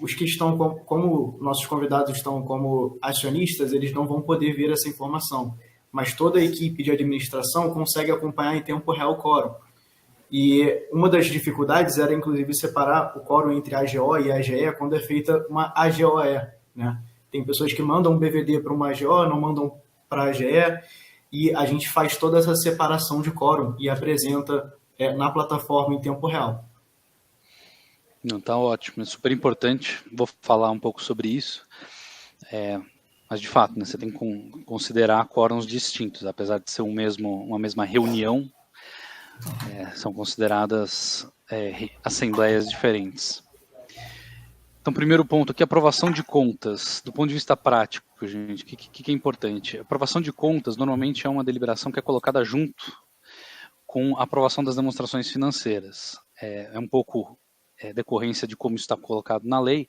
Os que estão, como nossos convidados estão como acionistas, eles não vão poder ver essa informação. Mas toda a equipe de administração consegue acompanhar em tempo real o quórum. E uma das dificuldades era, inclusive, separar o quórum entre a AGO e a AGE quando é feita uma AGOE, né? Tem pessoas que mandam um BVD para uma AGO, não mandam para a AGE, e a gente faz toda essa separação de quórum e apresenta na plataforma em tempo real. Não, tá ótimo, é super importante. Vou falar um pouco sobre isso. Mas, de fato, né, você tem que considerar quórums distintos, apesar de ser uma mesma reunião, são consideradas assembleias diferentes. Então, primeiro ponto aqui, aprovação de contas. Do ponto de vista prático, gente, o que é importante? A aprovação de contas, normalmente, é uma deliberação que é colocada junto com a aprovação das demonstrações financeiras. É um pouco decorrência de como está colocado na lei,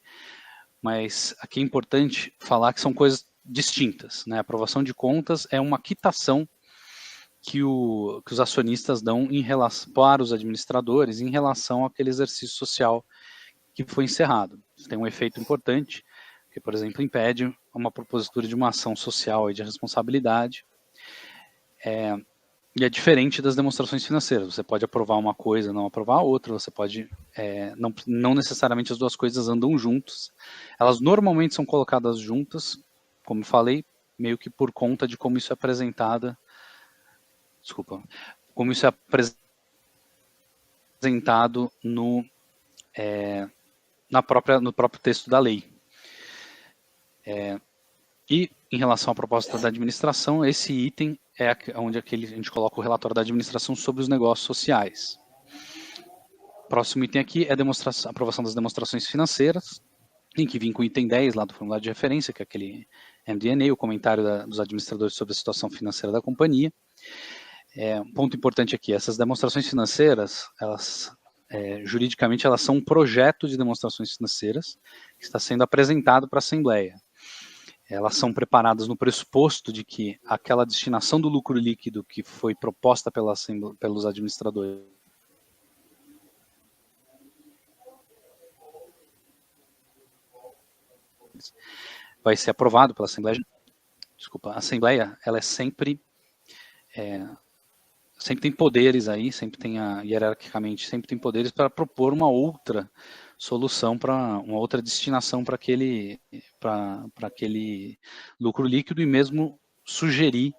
mas aqui é importante falar que são coisas distintas, né? A aprovação de contas é uma quitação que os acionistas dão para os administradores em relação àquele exercício social que foi encerrado. Isso tem um efeito importante, que, por exemplo, impede uma propositura de uma ação social e de responsabilidade. E é diferente das demonstrações financeiras. Você pode aprovar uma coisa, não aprovar a outra. Você pode... não necessariamente as duas coisas andam juntas. Elas normalmente são colocadas juntas, como eu falei, meio que por conta de como isso é apresentado. Como isso é apresentado no próprio texto da lei. E em relação à proposta da administração, esse item é onde a gente coloca o relatório da administração sobre os negócios sociais. Próximo item aqui é a aprovação das demonstrações financeiras, tem que vir com o item 10 lá do formulário de referência, que é aquele MD&A, o comentário dos administradores sobre a situação financeira da companhia. Um ponto importante aqui, essas demonstrações financeiras, juridicamente, elas são um projeto de demonstrações financeiras que está sendo apresentado para a Assembleia. Elas são preparadas no pressuposto de que aquela destinação do lucro líquido que foi proposta pelos administradores vai ser aprovado pela Assembleia. A Assembleia, ela sempre tem poderes aí, hierarquicamente, sempre tem poderes para propor uma outra solução, para uma outra destinação para aquele lucro líquido e mesmo sugerir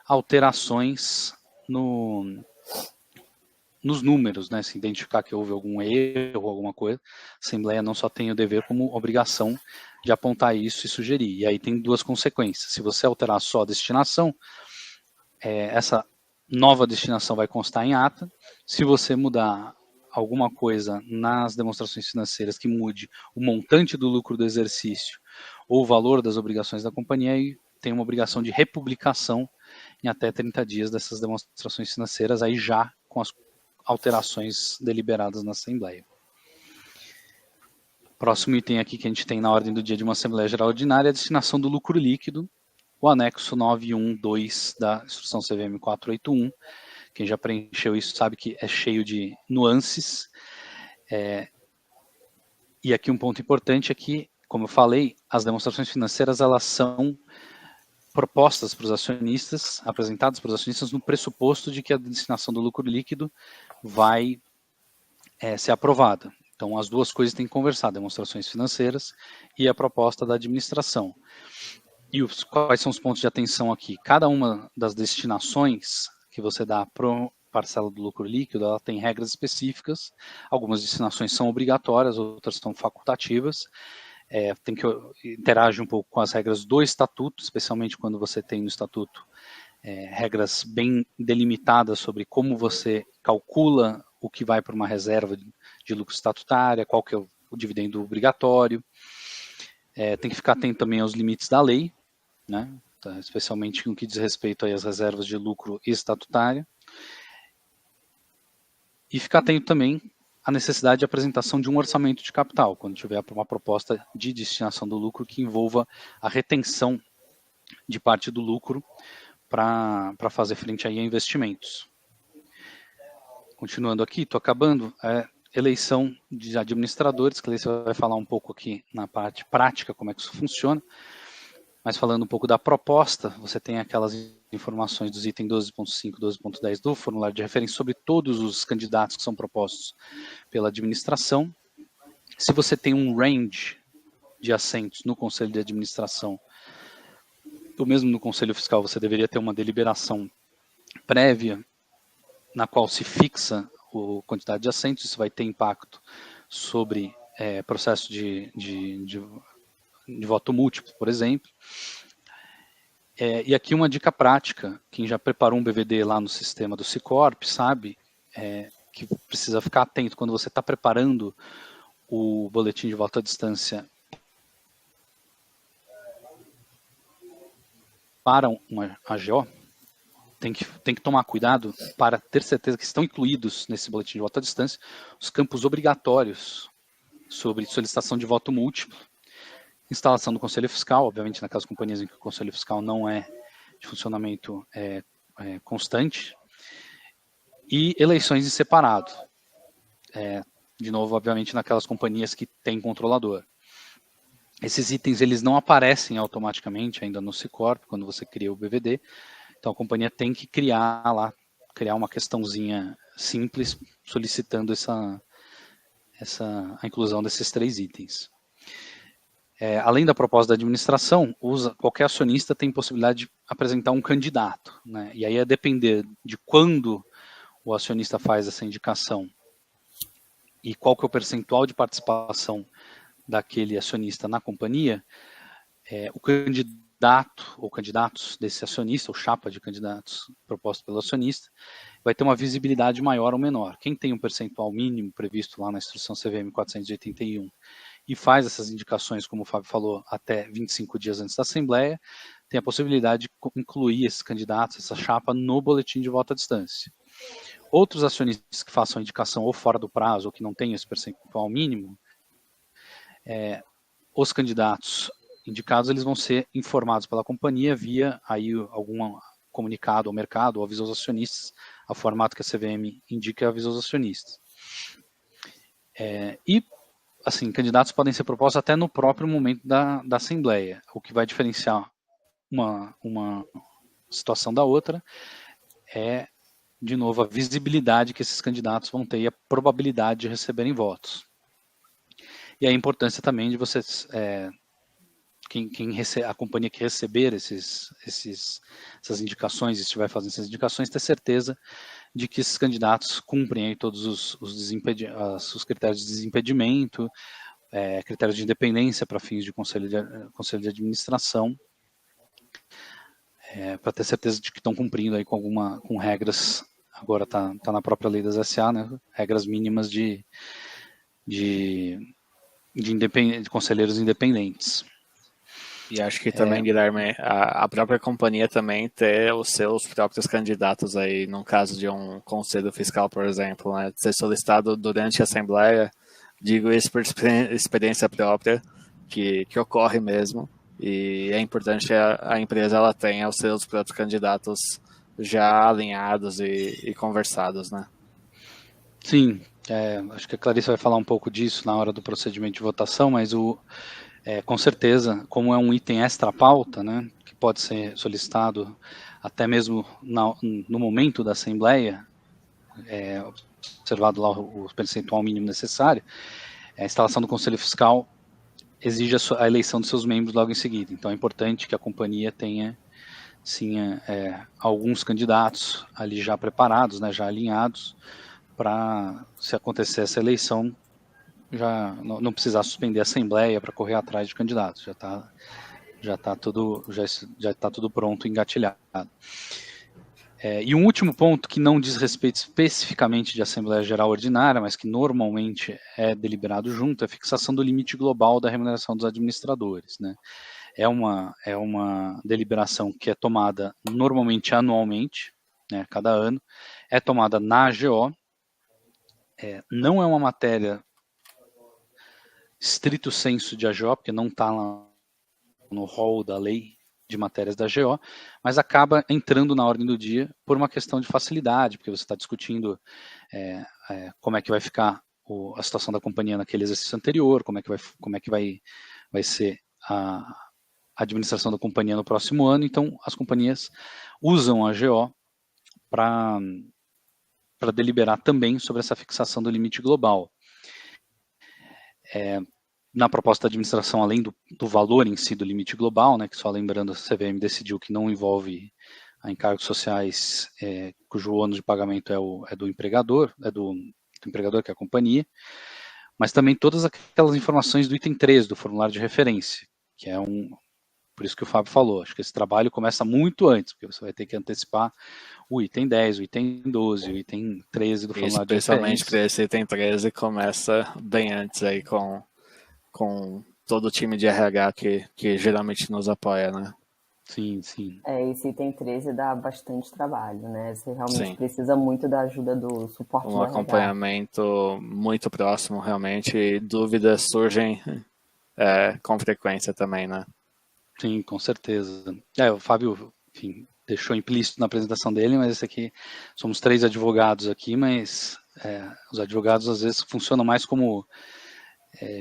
alterações nos números, né? Se identificar que houve algum erro, alguma coisa, a Assembleia não só tem o dever como obrigação de apontar isso e sugerir. E aí tem duas consequências. Se você alterar só a destinação, essa nova destinação vai constar em ata. Se você mudar alguma coisa nas demonstrações financeiras que mude o montante do lucro do exercício ou o valor das obrigações da companhia, aí tem uma obrigação de republicação em até 30 dias dessas demonstrações financeiras, aí já com as alterações deliberadas na Assembleia. Próximo item aqui que a gente tem na ordem do dia de uma Assembleia Geral Ordinária é a destinação do lucro líquido, o anexo 9.1.2 da instrução CVM 481. Quem já preencheu isso sabe que é cheio de nuances. E aqui um ponto importante é que, como eu falei, as demonstrações financeiras elas são propostas para os acionistas, apresentadas para os acionistas no pressuposto de que a destinação do lucro líquido vai ser aprovada. Então, as duas coisas têm que conversar, demonstrações financeiras e a proposta da administração. E quais são os pontos de atenção aqui? Cada uma das destinações que você dá para a parcela do lucro líquido, ela tem regras específicas. Algumas destinações são obrigatórias, outras são facultativas. Tem que interagir um pouco com as regras do estatuto, especialmente quando você tem no estatuto regras bem delimitadas sobre como você calcula o que vai para uma reserva de lucro estatutária, qual que é o dividendo obrigatório. Tem que ficar atento também aos limites da lei, né? Especialmente no que diz respeito aí às reservas de lucro estatutária. E ficar atento também à necessidade de apresentação de um orçamento de capital, quando tiver uma proposta de destinação do lucro que envolva a retenção de parte do lucro para fazer frente aí a investimentos. Continuando aqui, estou acabando, eleição de administradores, que você vai falar um pouco aqui na parte prática, como é que isso funciona. Mas falando um pouco da proposta, você tem aquelas informações dos itens 12.5 e 12.10 do formulário de referência sobre todos os candidatos que são propostos pela administração. Se você tem um range de assentos no Conselho de Administração, ou mesmo no Conselho Fiscal, você deveria ter uma deliberação prévia na qual se fixa a quantidade de assentos. Isso vai ter impacto sobre processo de voto múltiplo, por exemplo. E aqui uma dica prática, quem já preparou um BVD lá no sistema do Cicorp sabe que precisa ficar atento quando você está preparando o boletim de voto à distância para uma AGO, tem que tomar cuidado para ter certeza que estão incluídos nesse boletim de voto à distância os campos obrigatórios sobre solicitação de voto múltiplo, instalação do Conselho Fiscal, obviamente naquelas companhias em que o Conselho Fiscal não é de funcionamento constante, e eleições em separado. De novo, obviamente, naquelas companhias que têm controlador. Esses itens eles não aparecem automaticamente ainda no Sicorp, quando você cria o BVD, então a companhia tem que criar uma questãozinha simples solicitando a inclusão desses 3 itens. Além da proposta da administração, qualquer acionista tem possibilidade de apresentar um candidato, né? E aí a depender de quando o acionista faz essa indicação e qual que é o percentual de participação daquele acionista na companhia, o candidato ou candidatos desse acionista, ou chapa de candidatos proposto pelo acionista, vai ter uma visibilidade maior ou menor. Quem tem um percentual mínimo previsto lá na instrução CVM 481 e faz essas indicações, como o Fábio falou, até 25 dias antes da Assembleia, tem a possibilidade de incluir esses candidatos, essa chapa, no boletim de voto à distância. Outros acionistas que façam a indicação ou fora do prazo, ou que não tenham esse percentual mínimo, os candidatos indicados eles vão ser informados pela companhia via aí algum comunicado ao mercado ou aviso aos acionistas, a formato que a CVM indica aviso aos acionistas. E, assim, candidatos podem ser propostos até no próprio momento da Assembleia. O que vai diferenciar uma situação da outra é, de novo, a visibilidade que esses candidatos vão ter e a probabilidade de receberem votos. E a importância também de vocês, a companhia que receber essas indicações, e estiver fazendo essas indicações, ter certeza de que esses candidatos cumprem aí todos os critérios de desimpedimento, critérios de independência para fins de conselho de administração, para ter certeza de que estão cumprindo aí com regras, agora está na própria lei das SA, né, regras mínimas de conselheiros independentes. E acho que também, Guilherme, a própria companhia também ter os seus próprios candidatos aí, no caso de um conselho fiscal, por exemplo, né, ser solicitado durante a Assembleia, digo isso por experiência própria, que ocorre mesmo, e é importante que a empresa ela tenha os seus próprios candidatos já alinhados e conversados, né? Sim, acho que a Clarice vai falar um pouco disso na hora do procedimento de votação, mas com certeza, como é um item extra-pauta, né, que pode ser solicitado até mesmo no momento da Assembleia, observado lá o percentual mínimo necessário, a instalação do Conselho Fiscal exige a eleição de seus membros logo em seguida. Então é importante que a companhia tenha, sim, alguns candidatos ali já preparados, né, já alinhados, para, se acontecer essa eleição, já não precisar suspender a Assembleia para correr atrás de candidatos. Já está tudo pronto, engatilhado. E um último ponto que não diz respeito especificamente de Assembleia Geral Ordinária, mas que normalmente é deliberado junto, é a fixação do limite global da remuneração dos administradores, né? É uma deliberação que é tomada normalmente anualmente, né, cada ano, é tomada na AGO, não é uma matéria estrito sensu de AGO, porque não está no rol da lei de matérias da AGO, mas acaba entrando na ordem do dia por uma questão de facilidade, porque você está discutindo como é que vai ficar a situação da companhia naquele exercício anterior, como é que vai ser a administração da companhia no próximo ano. Então as companhias usam a AGO para deliberar também sobre essa fixação do limite global. Na proposta da administração, além do valor em si do limite global, né, que só lembrando, a CVM decidiu que não envolve a encargos sociais cujo ônus de pagamento é do empregador, do empregador, que é a companhia, mas também todas aquelas informações do item 3 do formulário de referência, que é por isso que o Fábio falou, acho que esse trabalho começa muito antes, porque você vai ter que antecipar o item 10, o item 12, o item 13 do formulário de Especialmente para referência. esse item 13, começa bem antes aí com todo o time de RH que geralmente nos apoia, né? Sim, sim. Esse item 13 dá bastante trabalho, né? Você realmente Sim. precisa muito da ajuda do suporte do RH. Acompanhamento muito próximo, realmente, e dúvidas surgem com frequência também, né? Sim, com certeza. O Fábio, enfim, deixou implícito na apresentação dele, mas esse aqui, somos 3 advogados aqui, mas os advogados às vezes funcionam mais como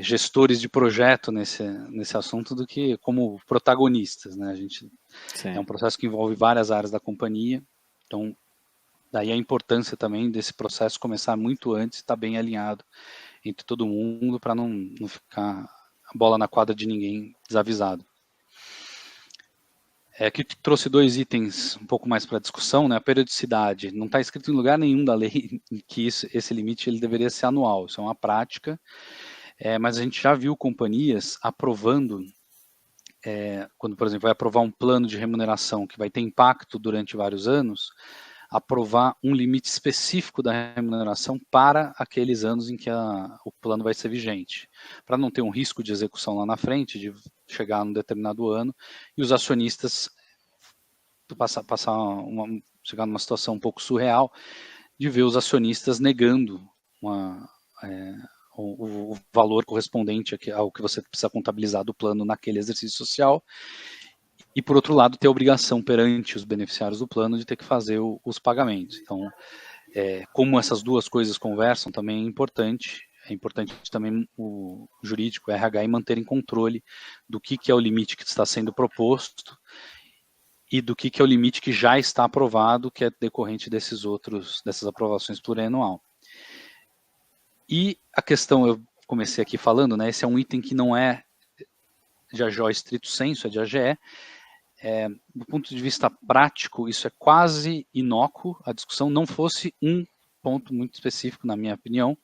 gestores de projeto nesse assunto do que como protagonistas, né? É um processo que envolve várias áreas da companhia, então daí a importância também desse processo começar muito antes, estar bem alinhado entre todo mundo para não ficar a bola na quadra de ninguém desavisado. Aqui trouxe 2 itens um pouco mais para discussão, né? A periodicidade. Não está escrito em lugar nenhum da lei que esse limite ele deveria ser anual. Isso é uma prática, mas a gente já viu companhias aprovando, quando, por exemplo, vai aprovar um plano de remuneração que vai ter impacto durante vários anos, aprovar um limite específico da remuneração para aqueles anos em que o plano vai ser vigente, para não ter um risco de execução lá na frente, de chegar num determinado ano, e os acionistas chegar numa situação um pouco surreal, de ver os acionistas negando o valor correspondente ao que você precisa contabilizar do plano naquele exercício social, e, por outro lado, ter a obrigação perante os beneficiários do plano de ter que fazer os pagamentos. Então, como essas duas coisas conversam, também é importante também o jurídico, o RH, manterem controle do que é o limite que está sendo proposto e do que é o limite que já está aprovado, que é decorrente dessas aprovações plurianual. E a questão, eu comecei aqui falando, né, esse é um item que não é de AGO estrito sensu, é de AGE. Do ponto de vista prático, isso é quase inócuo, a discussão não fosse um ponto muito específico, na minha opinião,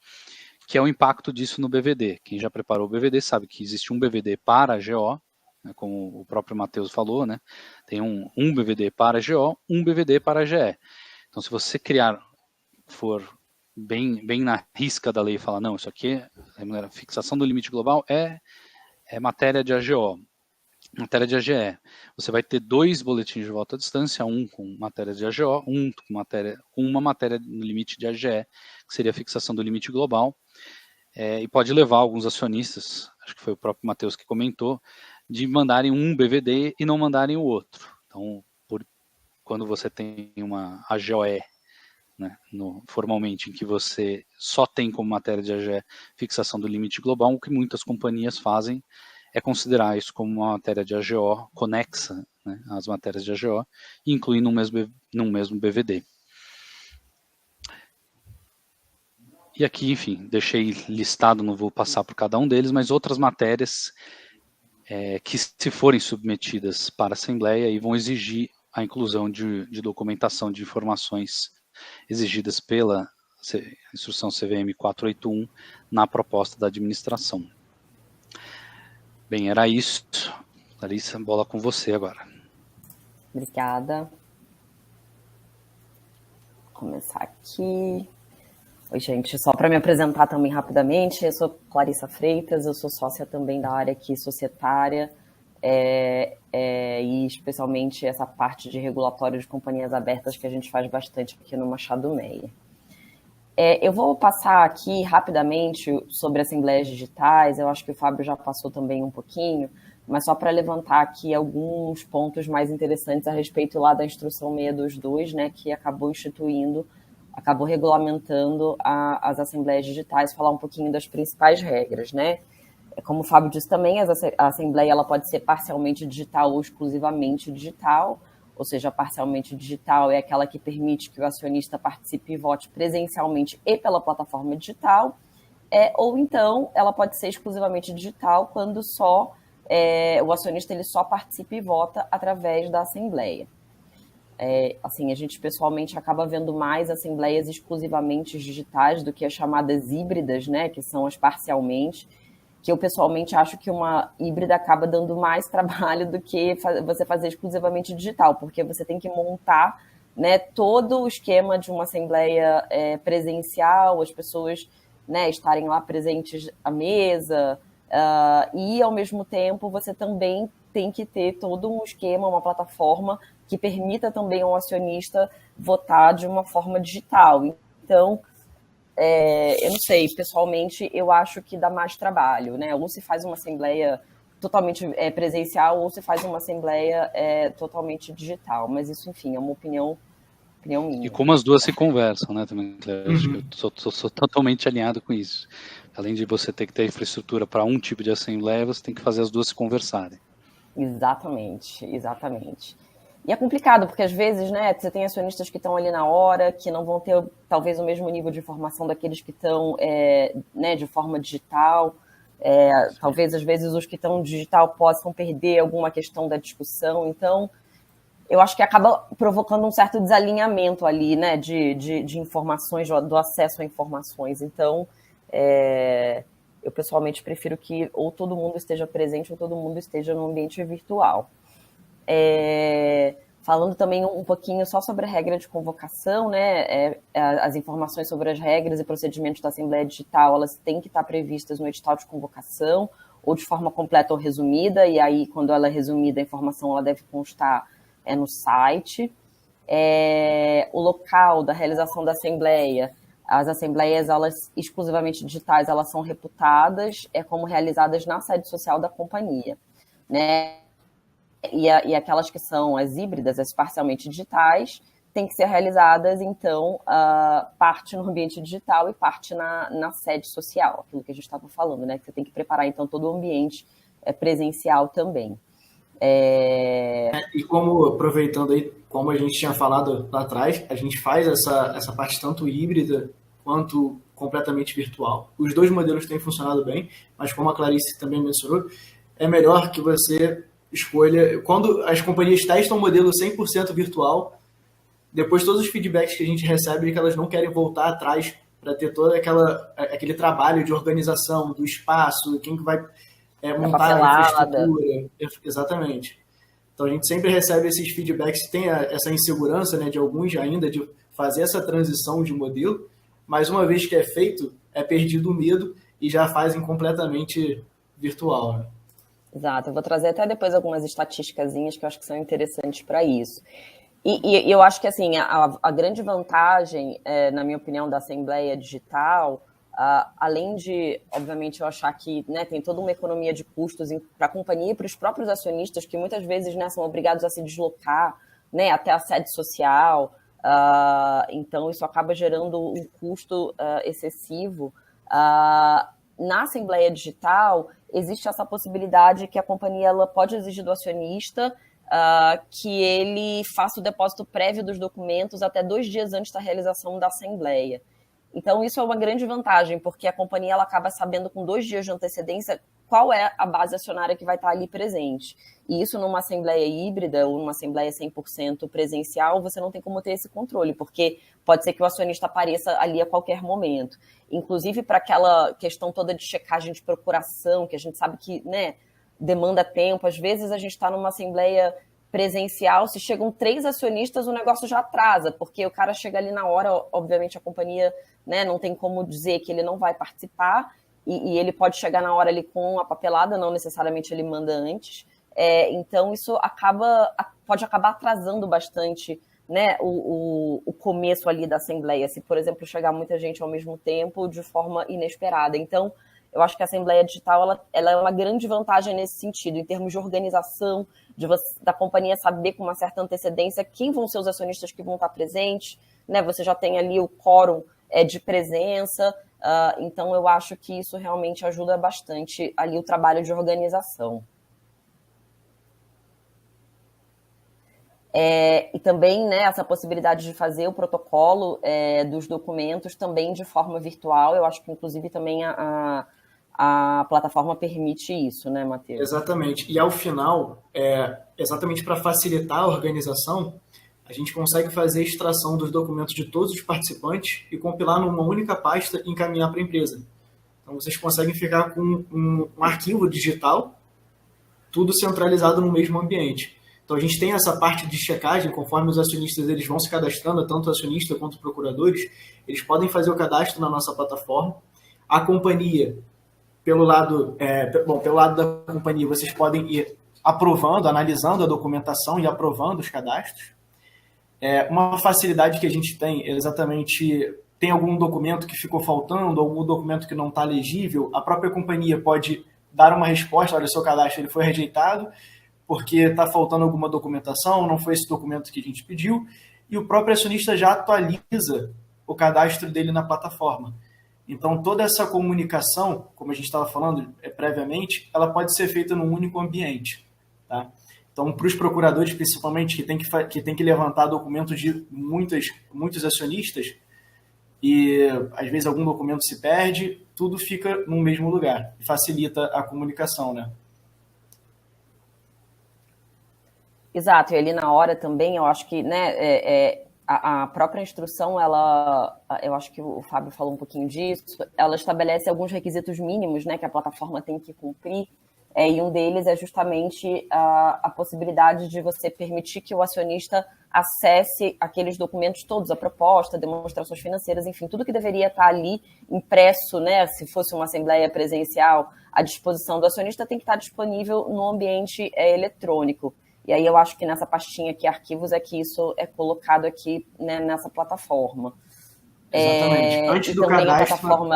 que é o impacto disso no BVD. Quem já preparou o BVD sabe que existe um BVD para a GO, né, como o próprio Matheus falou, né, tem um BVD para a GO, um BVD para a GE. Então, se você for bem na risca da lei e falar, não, isso aqui, a fixação do limite global é matéria de AGO, matéria de AGE. Você vai ter 2 boletins de voto à distância, um com matéria de AGO, um com uma matéria no limite de AGE, que seria a fixação do limite global, e pode levar alguns acionistas, acho que foi o próprio Matheus que comentou, de mandarem um BVD e não mandarem o outro. Então, quando você tem uma AGOE, né, formalmente, em que você só tem como matéria de AGE fixação do limite global, o que muitas companhias fazem é considerar isso como uma matéria de AGO conexa, né, às matérias de AGO, e incluir num mesmo BVD. E aqui, enfim, deixei listado, não vou passar por cada um deles, mas outras matérias que, se forem submetidas para a Assembleia, aí vão exigir a inclusão de documentação de informações exigidas pela instrução CVM 481 na proposta da administração. Bem, era isso. Larissa, bola com você agora. Obrigada. Vou começar aqui. Oi, gente, só para me apresentar também rapidamente, eu sou Clarissa Freitas, eu sou sócia também da área aqui societária, e especialmente essa parte de regulatório de companhias abertas que a gente faz bastante aqui no Machado Meyer. Eu vou passar aqui rapidamente sobre assembleias digitais, eu acho que o Fábio já passou também um pouquinho, mas só para levantar aqui alguns pontos mais interessantes a respeito lá da instrução 622, né, que acabou regulamentando as assembleias digitais, falar um pouquinho das principais regras, né? Como o Fábio disse também, a assembleia ela pode ser parcialmente digital ou exclusivamente digital, ou seja, parcialmente digital é aquela que permite que o acionista participe e vote presencialmente e pela plataforma digital, ou então ela pode ser exclusivamente digital quando só o acionista ele só participa e vota através da assembleia. Assim, a gente pessoalmente acaba vendo mais assembleias exclusivamente digitais do que as chamadas híbridas, né, que são as parcialmente, que eu pessoalmente acho que uma híbrida acaba dando mais trabalho do que você fazer exclusivamente digital, porque você tem que montar, né, todo o esquema de uma assembleia presencial, as pessoas, né, estarem lá presentes à mesa, e ao mesmo tempo você também tem que ter todo um esquema, uma plataforma que permita também ao acionista votar de uma forma digital. Então, eu não sei, pessoalmente, eu acho que dá mais trabalho, né? Ou se faz uma assembleia totalmente presencial, ou se faz uma assembleia totalmente digital. Mas isso, enfim, é uma opinião minha. E como as duas se conversam, né? Também, eu sou totalmente alinhado com isso. Além de você ter que ter infraestrutura para um tipo de assembleia, você tem que fazer as duas se conversarem. Exatamente. E é complicado, porque às vezes, né, você tem acionistas que estão ali na hora, que não vão ter talvez o mesmo nível de informação daqueles que estão né, de forma digital. Talvez, às vezes, os que estão digital possam perder alguma questão da discussão. Então, eu acho que acaba provocando um certo desalinhamento ali, né, de informações, do acesso a informações. Então, eu pessoalmente prefiro que ou todo mundo esteja presente ou todo mundo esteja no ambiente virtual. Falando também um pouquinho só sobre a regra de convocação, né? As informações sobre as regras e procedimentos da Assembleia Digital, elas têm que estar previstas no edital de convocação, ou de forma completa ou resumida, e aí, quando ela é resumida, a informação ela deve constar no site. O local da realização da Assembleia, as assembleias, elas exclusivamente digitais, elas são reputadas como realizadas na sede social da companhia, né? E aquelas que são as híbridas, as parcialmente digitais, têm que ser realizadas, então, parte no ambiente digital e parte na sede social, aquilo que a gente estava falando, né? Que você tem que preparar, então, todo o ambiente presencial também. E como, aproveitando aí, como a gente tinha falado lá atrás, a gente faz essa parte tanto híbrida quanto completamente virtual. Os dois modelos têm funcionado bem, mas como a Clarice também mencionou, é melhor que você escolha, quando as companhias testam um modelo 100% virtual, depois todos os feedbacks que a gente recebe é que elas não querem voltar atrás para ter todo aquele trabalho de organização do espaço, quem que vai montar a infraestrutura. Exatamente. Então a gente sempre recebe esses feedbacks, tem essa insegurança, né, de alguns ainda de fazer essa transição de modelo, mas uma vez que é feito, é perdido o medo e já fazem completamente virtual, né? Exato, eu vou trazer até depois algumas estatísticazinhas que eu acho que são interessantes para isso. E eu acho que assim, a grande vantagem, na minha opinião, da Assembleia Digital, além de, obviamente, eu achar que, né, tem toda uma economia de custos para a companhia e para os próprios acionistas, que muitas vezes, né, são obrigados a se deslocar, né, até a sede social, então isso acaba gerando um custo excessivo. Na Assembleia Digital, existe essa possibilidade que a companhia ela pode exigir do acionista que ele faça o depósito prévio dos documentos até 2 dias antes da realização da Assembleia. Então, isso é uma grande vantagem, porque a companhia ela acaba sabendo com 2 dias de antecedência qual é a base acionária que vai estar ali presente. E isso numa assembleia híbrida ou numa assembleia 100% presencial, você não tem como ter esse controle, porque pode ser que o acionista apareça ali a qualquer momento. Inclusive para aquela questão toda de checagem de procuração, que a gente sabe que, né, demanda tempo. Às vezes a gente está numa assembleia presencial, se chegam 3 acionistas, o negócio já atrasa, porque o cara chega ali na hora, obviamente a companhia, né, não tem como dizer que ele não vai participar, e ele pode chegar na hora ali com a papelada, não necessariamente ele manda antes. Então isso pode acabar atrasando bastante, né, o começo ali da Assembleia, se, por exemplo, chegar muita gente ao mesmo tempo de forma inesperada. Então, eu acho que a Assembleia Digital ela é uma grande vantagem nesse sentido, em termos de organização, da companhia saber com uma certa antecedência quem vão ser os acionistas que vão estar presentes, né? Você já tem ali o quórum de presença, então eu acho que isso realmente ajuda bastante ali o trabalho de organização. E também, né, essa possibilidade de fazer o protocolo dos documentos também de forma virtual, eu acho que inclusive também a plataforma permite isso, né, Matheus? Exatamente. E ao final, exatamente para facilitar a organização, a gente consegue fazer a extração dos documentos de todos os participantes e compilar numa única pasta e encaminhar para a empresa. Então, vocês conseguem ficar com um arquivo digital, tudo centralizado no mesmo ambiente. Então, a gente tem essa parte de checagem, conforme os acionistas eles vão se cadastrando, tanto acionista quanto procuradores, eles podem fazer o cadastro na nossa plataforma. A companhia, pelo lado da companhia, vocês podem ir aprovando, analisando a documentação e aprovando os cadastros. Uma facilidade que a gente tem é exatamente, tem algum documento que ficou faltando, algum documento que não está legível, a própria companhia pode dar uma resposta, olha, o seu cadastro ele foi rejeitado porque está faltando alguma documentação, não foi esse documento que a gente pediu, e o próprio acionista já atualiza o cadastro dele na plataforma. Então, toda essa comunicação, como a gente estava falando previamente, ela pode ser feita num único ambiente, tá? Então, para os procuradores, principalmente, que tem que levantar documentos de muitos acionistas, e às vezes algum documento se perde, tudo fica no mesmo lugar, e facilita a comunicação, né? Exato, e ali na hora também, eu acho que, né, a própria instrução, eu acho que o Fábio falou um pouquinho disso, ela estabelece alguns requisitos mínimos, né, que a plataforma tem que cumprir, e um deles é justamente a possibilidade de você permitir que o acionista acesse aqueles documentos todos, a proposta, demonstrações financeiras, enfim, tudo que deveria estar ali impresso, né, se fosse uma assembleia presencial, à disposição do acionista tem que estar disponível no ambiente eletrônico. E aí eu acho que nessa pastinha aqui, arquivos, é que isso é colocado aqui, né, nessa plataforma. Exatamente. Antes do também cadastro... a plataforma,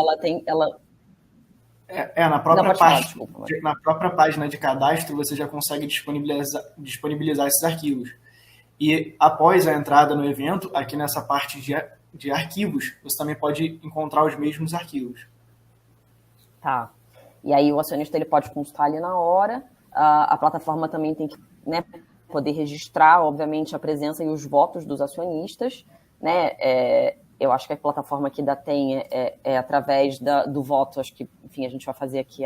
na própria página de cadastro, você já consegue disponibilizar esses arquivos. E após a entrada no evento, aqui nessa parte de arquivos, você também pode encontrar os mesmos arquivos. Tá. E aí o acionista ele pode consultar ali na hora. A plataforma também tem que, né, poder registrar, obviamente, a presença e os votos dos acionistas, né? Eu acho que a plataforma aqui da TEM é através do voto, acho que, enfim, a gente vai fazer aqui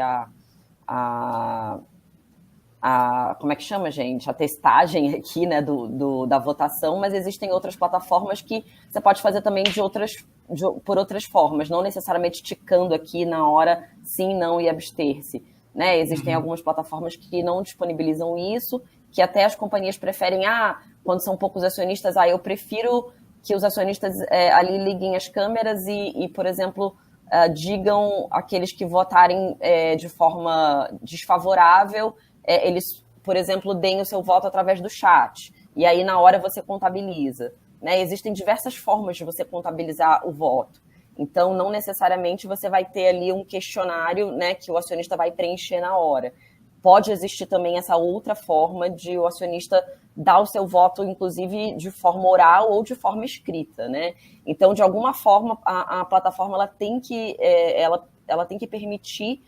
como é que chama, gente? A testagem aqui, né, da votação, mas existem outras plataformas que você pode fazer também por outras formas, não necessariamente ticando aqui na hora sim, não e abster-se. Né? Existem algumas plataformas que não disponibilizam isso, que até as companhias preferem, quando são poucos acionistas, eu prefiro que os acionistas ali liguem as câmeras e por exemplo, digam aqueles que votarem de forma desfavorável, eles, por exemplo, deem o seu voto através do chat, e aí na hora você contabiliza. Né? Existem diversas formas de você contabilizar o voto. Então, não necessariamente você vai ter ali um questionário, né, que o acionista vai preencher na hora. Pode existir também essa outra forma de o acionista dar o seu voto, inclusive, de forma oral ou de forma escrita, né? Então, de alguma forma, a plataforma ela tem que permitir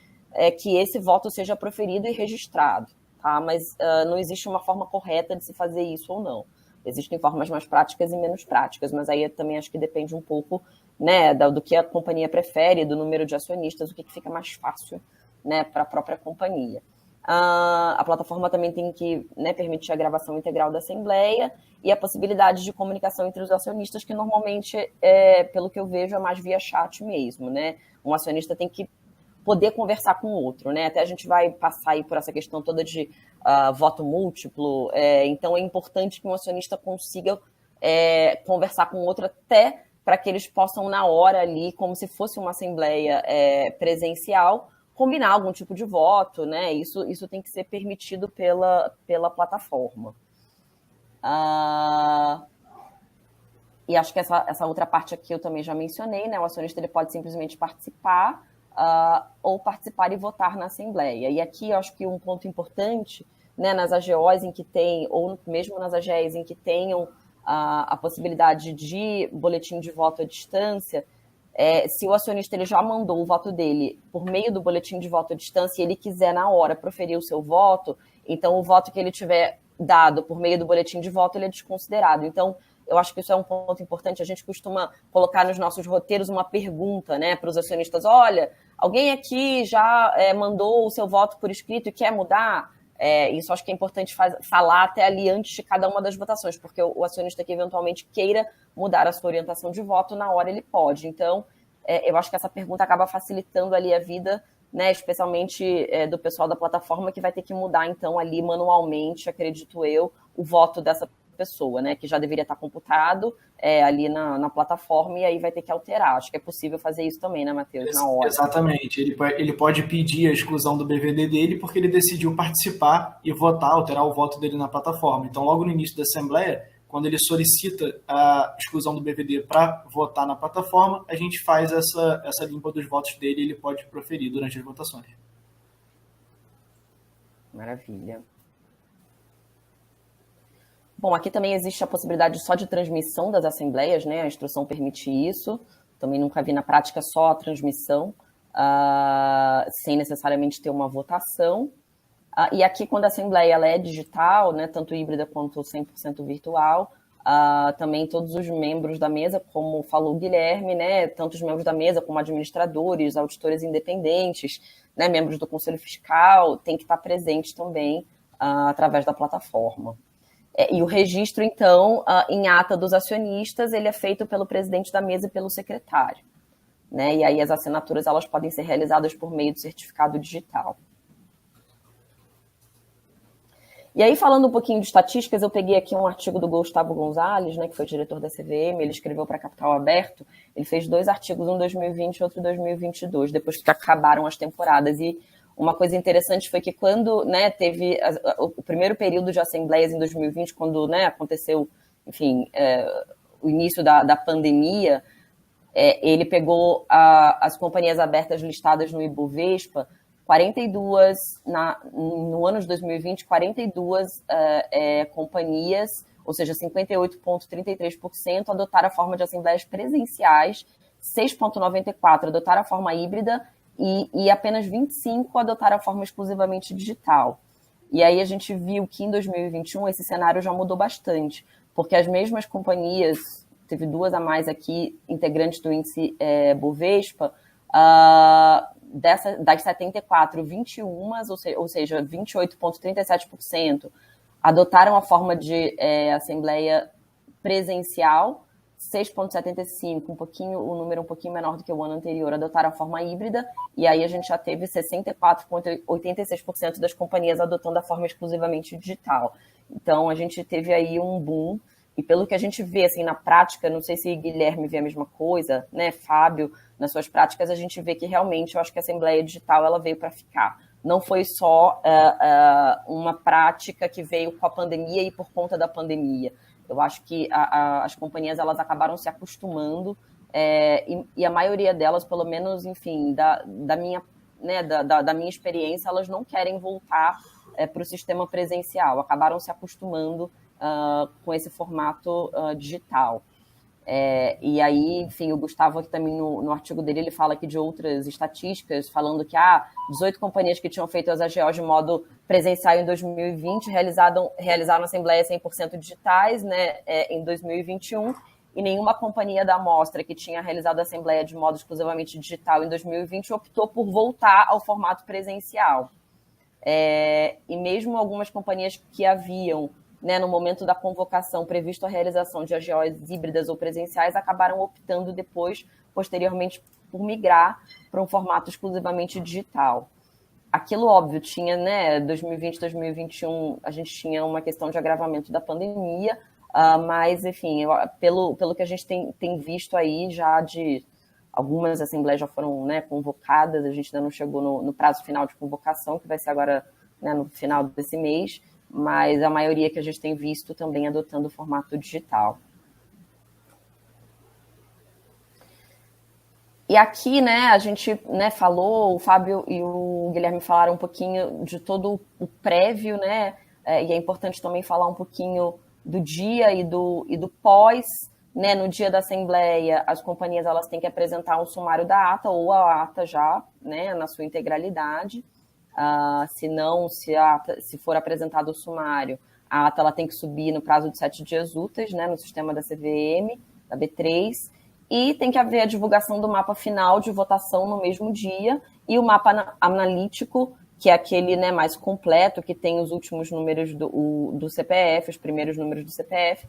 que esse voto seja proferido e registrado, tá? Mas não existe uma forma correta de se fazer isso ou não. Existem formas mais práticas e menos práticas, mas aí também acho que depende um pouco, né, do que a companhia prefere, do número de acionistas, o que fica mais fácil, né, para a própria companhia. A plataforma também tem que, né, permitir a gravação integral da assembleia e a possibilidade de comunicação entre os acionistas, que normalmente, pelo que eu vejo, é mais via chat mesmo, né? Um acionista tem que poder conversar com o outro, né? Até a gente vai passar aí por essa questão toda de voto múltiplo, então é importante que um acionista consiga conversar com o outro até para que eles possam, na hora ali, como se fosse uma assembleia presencial, combinar algum tipo de voto, né? Isso tem que ser permitido pela plataforma. E acho que essa outra parte aqui eu também já mencionei, né? O acionista ele pode simplesmente participar ou participar e votar na assembleia. E aqui eu acho que um ponto importante, né, nas AGOs em que tem, ou mesmo nas AGEs em que tenham a possibilidade de boletim de voto à distância, se o acionista ele já mandou o voto dele por meio do boletim de voto à distância e ele quiser na hora proferir o seu voto, então o voto que ele tiver dado por meio do boletim de voto ele é desconsiderado. Então, eu acho que isso é um ponto importante. A gente costuma colocar nos nossos roteiros uma pergunta, né, para os acionistas. Olha, alguém aqui já mandou o seu voto por escrito e quer mudar? Isso acho que é importante falar até ali antes de cada uma das votações, porque o acionista que eventualmente queira mudar a sua orientação de voto, na hora ele pode. Então, eu acho que essa pergunta acaba facilitando ali a vida, né, especialmente do pessoal da plataforma, que vai ter que mudar, então, ali manualmente, acredito eu, o voto dessa pessoa, né, que já deveria estar computado ali na plataforma, e aí vai ter que alterar. Acho que é possível fazer isso também, né, Matheus, na hora. Exatamente. Ele pode pedir a exclusão do BVD dele porque ele decidiu participar e votar, alterar o voto dele na plataforma. Então, logo no início da Assembleia, quando ele solicita a exclusão do BVD para votar na plataforma, a gente faz essa limpa dos votos dele e ele pode proferir durante as votações. Maravilha. Bom, aqui também existe a possibilidade só de transmissão das assembleias, né? A instrução permite isso. Também nunca vi na prática só a transmissão, sem necessariamente ter uma votação. E aqui, quando a assembleia ela é digital, né, tanto híbrida quanto 100% virtual, também todos os membros da mesa, como falou o Guilherme, né, tanto os membros da mesa como administradores, auditores independentes, né, membros do Conselho Fiscal, têm que estar presentes também através da plataforma. E o registro, então, em ata dos acionistas, ele é feito pelo presidente da mesa e pelo secretário, né? E aí as assinaturas elas podem ser realizadas por meio do certificado digital. E aí, falando um pouquinho de estatísticas, eu peguei aqui um artigo do Gustavo Gonzalez, né, que foi diretor da CVM, ele escreveu para Capital Aberto, ele fez 2 artigos, um em 2020 e outro em 2022, depois que acabaram as temporadas. E uma coisa interessante foi que quando, né, teve o primeiro período de assembleias em 2020, quando, né, aconteceu, enfim, o início da pandemia, ele pegou as companhias abertas listadas no Ibovespa, 42, no ano de 2020, 42 companhias, ou seja, 58,33% adotaram a forma de assembleias presenciais, 6,94% adotaram a forma híbrida, e apenas 25 adotaram a forma exclusivamente digital. E aí a gente viu que em 2021 esse cenário já mudou bastante, porque as mesmas companhias, teve 2 a mais aqui, integrantes do índice Bovespa, das 74, 21, ou seja, 28,37%, adotaram a forma de assembleia presencial, 6,75%, o número um pouquinho menor do que o ano anterior, adotaram a forma híbrida, e aí a gente já teve 64,86% das companhias adotando a forma exclusivamente digital. Então, a gente teve aí um boom, e pelo que a gente vê, assim, na prática, não sei se Guilherme vê a mesma coisa, né, Fábio, nas suas práticas, a gente vê que realmente, eu acho que a Assembleia Digital, ela veio para ficar. Não foi só uma prática que veio com a pandemia e por conta da pandemia. Eu acho que as companhias elas acabaram se acostumando e a maioria delas, pelo menos, enfim, da minha experiência, elas não querem voltar para o sistema presencial. Acabaram se acostumando com esse formato digital. E aí, enfim, o Gustavo aqui também no artigo dele, ele fala aqui de outras estatísticas, falando que 18 companhias que tinham feito as AGOs de modo presencial em 2020 realizaram assembleias 100% digitais, né, em 2021, e nenhuma companhia da amostra que tinha realizado a assembleia de modo exclusivamente digital em 2020 optou por voltar ao formato presencial. E mesmo algumas companhias que haviam, né, no momento da convocação, previsto a realização de AGOs híbridas ou presenciais, acabaram optando posteriormente, por migrar para um formato exclusivamente digital. Aquilo, óbvio, tinha, né, 2020, 2021, a gente tinha uma questão de agravamento da pandemia, mas, enfim, pelo que a gente tem visto aí, já de algumas assembleias já foram, né, convocadas, a gente ainda não chegou no prazo final de convocação, que vai ser agora, né, no final desse mês, mas a maioria que a gente tem visto também adotando o formato digital. E aqui, né, a gente, né, falou, o Fábio e o Guilherme falaram um pouquinho de todo o prévio, né, e é importante também falar um pouquinho do dia e do pós, né, no dia da assembleia, as companhias elas têm que apresentar um sumário da ata ou a ata já, né, na sua integralidade. Se for apresentado o sumário, a ata ela tem que subir no prazo de 7 dias úteis, né, no sistema da CVM, da B3, e tem que haver a divulgação do mapa final de votação no mesmo dia, e o mapa analítico, que é aquele, né, mais completo, que tem os últimos números do CPF, os primeiros números do CPF,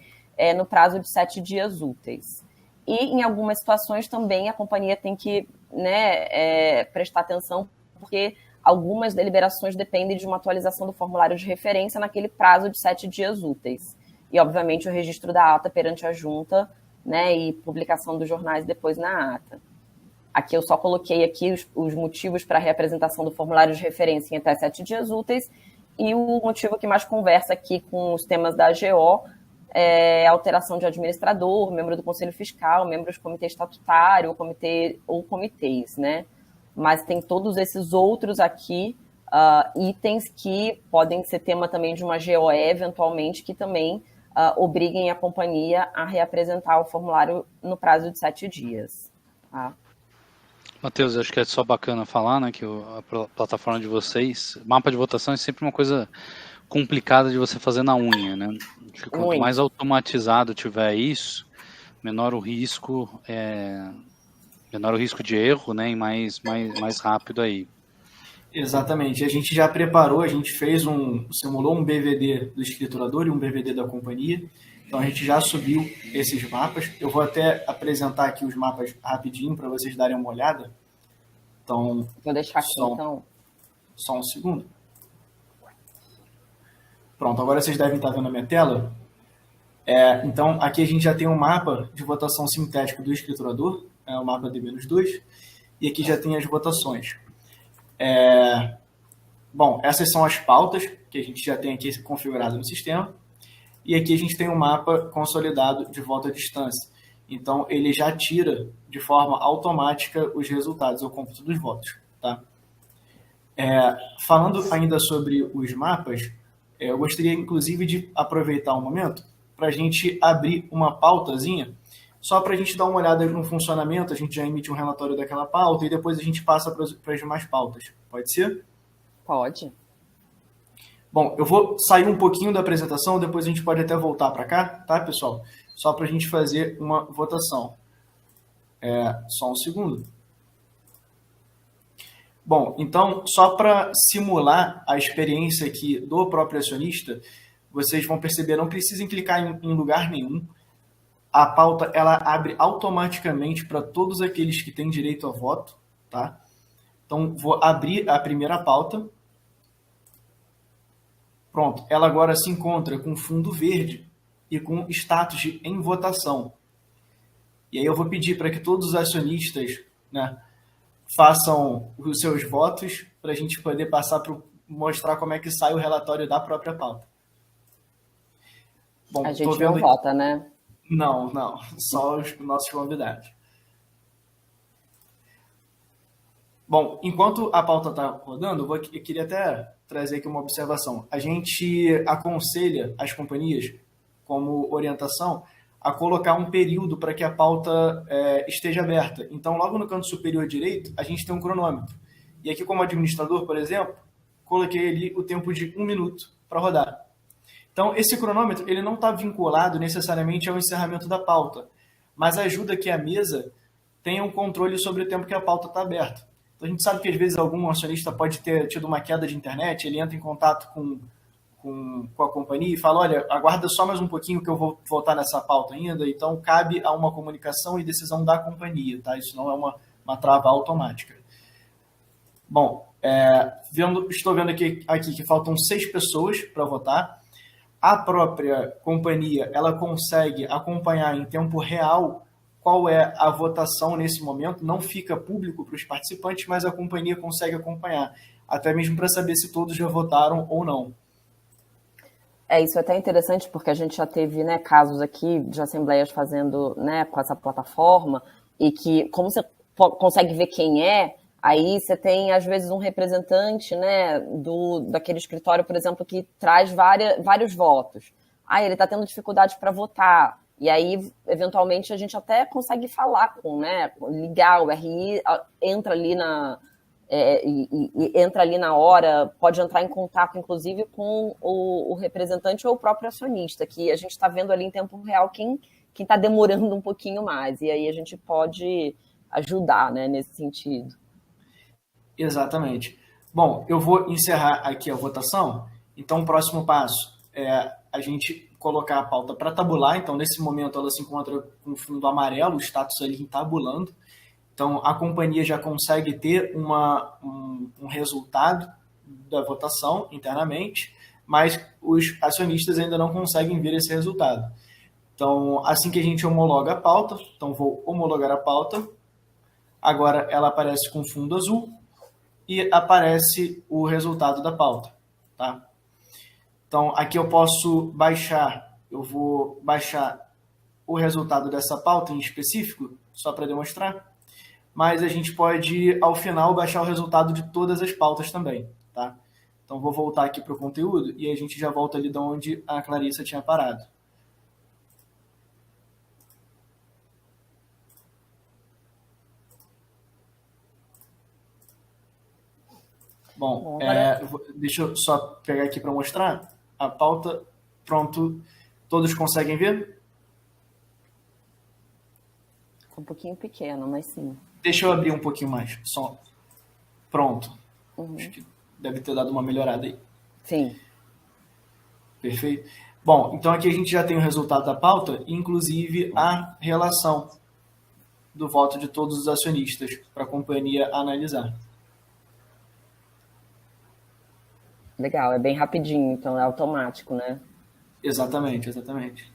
no prazo de 7 dias úteis. e em algumas situações também a companhia tem que, né, prestar atenção, porque algumas deliberações dependem de uma atualização do formulário de referência naquele prazo de 7 dias úteis. E, obviamente, o registro da ata perante a junta, né, e publicação dos jornais depois na ata. Aqui eu só coloquei aqui os motivos para a reapresentação do formulário de referência em até 7 dias úteis, e o motivo que mais conversa aqui com os temas da AGO é alteração de administrador, membro do Conselho Fiscal, membros do Comitê Estatutário, ou comitês, né? Mas tem todos esses outros aqui, itens que podem ser tema também de uma GOE, eventualmente, que também obriguem a companhia a reapresentar o formulário no prazo de 7 dias. Tá? Matheus, acho que é só bacana falar, né, que a plataforma de vocês, mapa de votação é sempre uma coisa complicada de você fazer na unha, né? Acho que quanto mais automatizado tiver isso, menor o risco de erro, né, e mais rápido aí. Exatamente. A gente já preparou, a gente simulou um BVD do escriturador e um BVD da companhia. Então a gente já subiu esses mapas. Eu vou até apresentar aqui os mapas rapidinho para vocês darem uma olhada. Então, vou deixar aqui então. Só um segundo. Pronto, agora vocês devem estar vendo a minha tela. Então, aqui a gente já tem um mapa de votação sintético do escriturador, o mapa D-2, e aqui já tem as votações. Bom, essas são as pautas que a gente já tem aqui configurado no sistema. E aqui a gente tem um mapa consolidado de voto à distância. Então, ele já tira de forma automática os resultados, o cômputo dos votos. Tá? Falando ainda sobre os mapas, eu gostaria, inclusive, de aproveitar um momento para a gente abrir uma pautazinha, só para a gente dar uma olhada no funcionamento, a gente já emite um relatório daquela pauta e depois a gente passa para as demais pautas. Pode ser? Pode. Bom, eu vou sair um pouquinho da apresentação, depois a gente pode até voltar para cá, tá, pessoal? Só para a gente fazer uma votação. Só um segundo. Bom, então, só para simular a experiência aqui do próprio acionista, vocês vão perceber, não precisem clicar em lugar nenhum. A pauta, ela abre automaticamente para todos aqueles que têm direito a voto, tá? Então, vou abrir a primeira pauta. Pronto, ela agora se encontra com fundo verde e com status de em votação. E aí eu vou pedir para que todos os acionistas, né, façam os seus votos para a gente poder passar para mostrar como é que sai o relatório da própria pauta. Bom, a gente não vota, né? Não, só os nossos convidados. Bom, enquanto a pauta está rodando, eu queria até trazer aqui uma observação. A gente aconselha as companhias, como orientação, a colocar um período para que a pauta esteja aberta. Então, logo no canto superior direito, a gente tem um cronômetro. E aqui, como administrador, por exemplo, coloquei ali o tempo de 1 minuto para rodar. Então, esse cronômetro ele não está vinculado necessariamente ao encerramento da pauta, mas ajuda que a mesa tenha um controle sobre o tempo que a pauta está aberta. Então, a gente sabe que, às vezes, algum acionista pode ter tido uma queda de internet, ele entra em contato com a companhia e fala, olha, aguarda só mais um pouquinho que eu vou voltar nessa pauta ainda. Então, cabe a uma comunicação e decisão da companhia, tá? Isso não é uma trava automática. Bom, estou vendo aqui que faltam 6 pessoas para votar. A própria companhia, ela consegue acompanhar em tempo real qual é a votação nesse momento, não fica público para os participantes, mas a companhia consegue acompanhar, até mesmo para saber se todos já votaram ou não. Isso é até interessante, porque a gente já teve, né, casos aqui de assembleias fazendo, né, com essa plataforma, e que, como você consegue ver quem aí você tem, às vezes, um representante, né, daquele escritório, por exemplo, que traz vários votos. Ele está tendo dificuldade para votar. E aí, eventualmente, a gente até consegue falar ligar o RI, entra ali entra ali na hora, pode entrar em contato, inclusive, com o representante ou o próprio acionista, que a gente está vendo ali em tempo real quem está demorando um pouquinho mais. E aí a gente pode ajudar, né, nesse sentido. Exatamente. Bom, eu vou encerrar aqui a votação. Então, o próximo passo é a gente colocar a pauta para tabular, então nesse momento ela se encontra com fundo amarelo, o status ali tabulando. Então a companhia já consegue ter um resultado da votação internamente, mas os acionistas ainda não conseguem ver esse resultado. Então, assim que a gente homologa a pauta, então vou homologar a pauta, agora ela aparece com fundo azul e aparece o resultado da pauta, tá? Então, aqui eu posso baixar, eu vou baixar o resultado dessa pauta em específico, só para demonstrar, mas a gente pode, ao final, baixar o resultado de todas as pautas também, tá? Então, vou voltar aqui para o conteúdo e a gente já volta ali de onde a Clarissa tinha parado. Bom, deixa eu só pegar aqui para mostrar a pauta. Pronto, todos conseguem ver? Um pouquinho pequeno, mas sim. Deixa eu abrir um pouquinho mais, só. Pronto. Acho que deve ter dado uma melhorada aí. Sim. Perfeito. Bom, então aqui a gente já tem o resultado da pauta, inclusive a relação do voto de todos os acionistas para a companhia analisar. Legal, é bem rapidinho, então é automático, né? Exatamente, exatamente.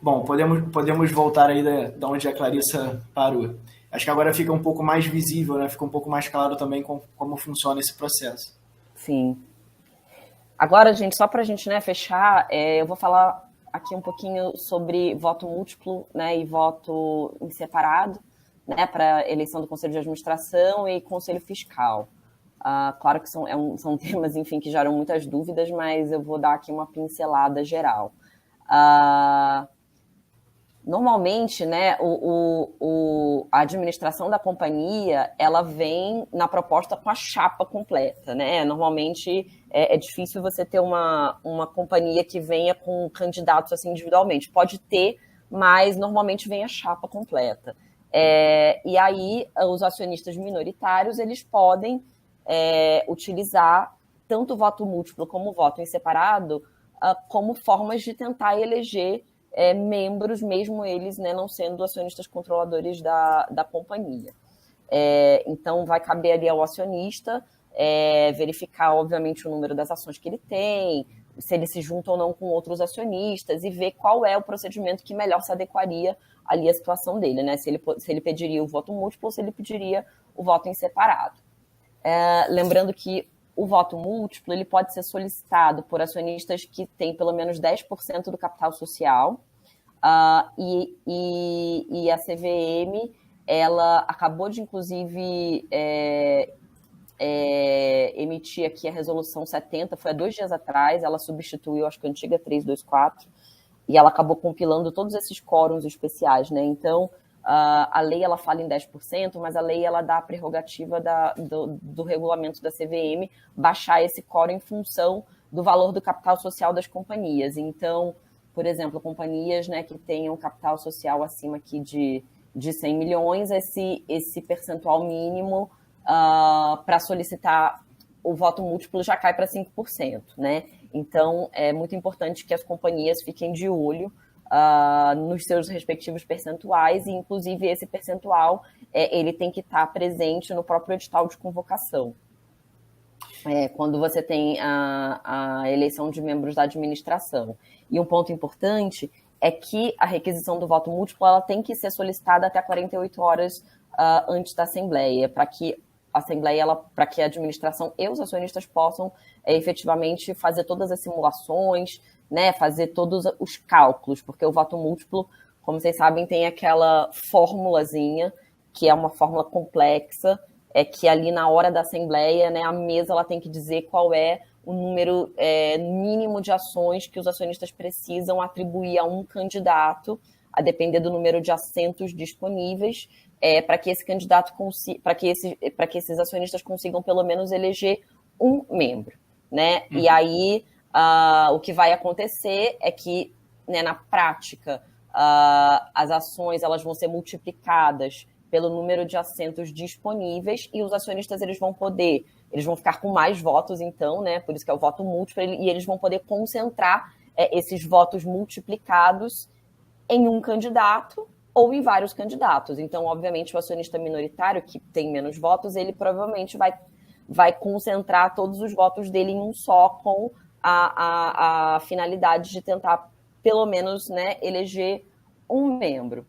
Bom, podemos voltar aí da onde a Clarissa parou. Acho que agora fica um pouco mais visível, né? Fica um pouco mais claro também como funciona esse processo. Sim. Agora, gente, só para a gente, né, fechar, eu vou falar aqui um pouquinho sobre voto múltiplo, né, e voto em separado, né, para eleição do Conselho de Administração e Conselho Fiscal. Claro que são temas, enfim, que geram muitas dúvidas, mas eu vou dar aqui uma pincelada geral. Normalmente, né, a administração da companhia, ela vem na proposta com a chapa completa, né? Normalmente é difícil você ter uma companhia que venha com candidatos assim individualmente. Pode ter, mas normalmente vem a chapa completa. E aí, os acionistas minoritários, eles podem utilizar tanto o voto múltiplo como o voto em separado como formas de tentar eleger membros, mesmo eles, né, não sendo acionistas controladores da companhia. Então, vai caber ali ao acionista verificar, obviamente, o número das ações que ele tem, se ele se junta ou não com outros acionistas e ver qual é o procedimento que melhor se adequaria ali à situação dele, né? Se ele pediria o voto múltiplo ou se ele pediria o voto em separado. Lembrando que o voto múltiplo ele pode ser solicitado por acionistas que têm pelo menos 10% do capital social, e a CVM ela acabou de, inclusive, emitir aqui a resolução 70, foi há 2 dias atrás, ela substituiu, acho que a antiga 324, e ela acabou compilando todos esses quórums especiais, né? Então, a lei ela fala em 10%, mas a lei ela dá a prerrogativa do regulamento da CVM baixar esse quórum em função do valor do capital social das companhias. Então, por exemplo, companhias, né, que tenham capital social acima aqui de 100 milhões, esse percentual mínimo para solicitar o voto múltiplo já cai para 5%, né? Então, é muito importante que as companhias fiquem de olho nos seus respectivos percentuais, e inclusive esse percentual ele tem que estar presente no próprio edital de convocação. Quando você tem a eleição de membros da administração. E um ponto importante é que a requisição do voto múltiplo ela tem que ser solicitada até 48 horas antes da Assembleia, para que a Assembleia, para que a administração e os acionistas possam efetivamente fazer todas as simulações, né, fazer todos os cálculos, porque o voto múltiplo, como vocês sabem, tem aquela formulazinha, que é uma fórmula complexa, que ali na hora da Assembleia, né, a mesa ela tem que dizer qual é o número mínimo de ações que os acionistas precisam atribuir a um candidato, a depender do número de assentos disponíveis, para que esse candidato para que esses acionistas consigam pelo menos eleger um membro, né? E aí o que vai acontecer é que, né, na prática, as ações elas vão ser multiplicadas pelo número de assentos disponíveis e os acionistas eles vão poder eles vão ficar com mais votos, então, né? Por isso que é o voto múltiplo, e eles vão poder concentrar esses votos multiplicados em um candidato ou em vários candidatos. Então, obviamente, o acionista minoritário, que tem menos votos, ele provavelmente vai concentrar todos os votos dele em um só, com a finalidade de tentar, pelo menos, né, eleger um membro.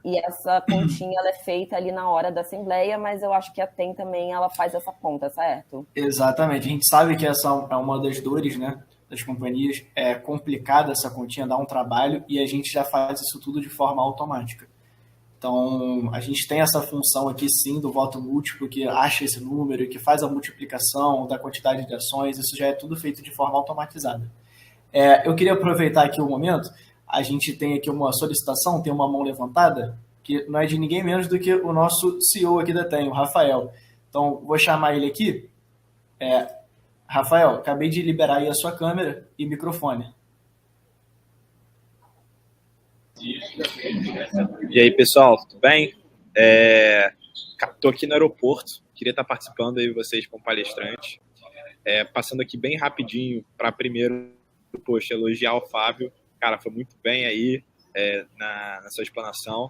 E essa continha ela é feita ali na hora da Assembleia, mas eu acho que a TEM também ela faz essa conta, certo? Exatamente. A gente sabe que essa é uma das dores, né, das companhias. É complicada essa continha, dá um trabalho, e a gente já faz isso tudo de forma automática. Então, a gente tem essa função aqui, sim, do voto múltiplo, que acha esse número, que faz a multiplicação da quantidade de ações. Isso já é tudo feito de forma automatizada. Eu queria aproveitar aqui o momento. A gente tem aqui uma solicitação, tem uma mão levantada, que não é de ninguém menos do que o nosso CEO aqui da TEM, o Rafael. Então, vou chamar ele aqui. Rafael, acabei de liberar aí a sua câmera e microfone. E aí, pessoal, tudo bem? Estou aqui no aeroporto, queria estar participando aí vocês como palestrante. Passando aqui bem rapidinho para primeiro, elogiar o Fábio. Cara, foi muito bem aí na sua explanação.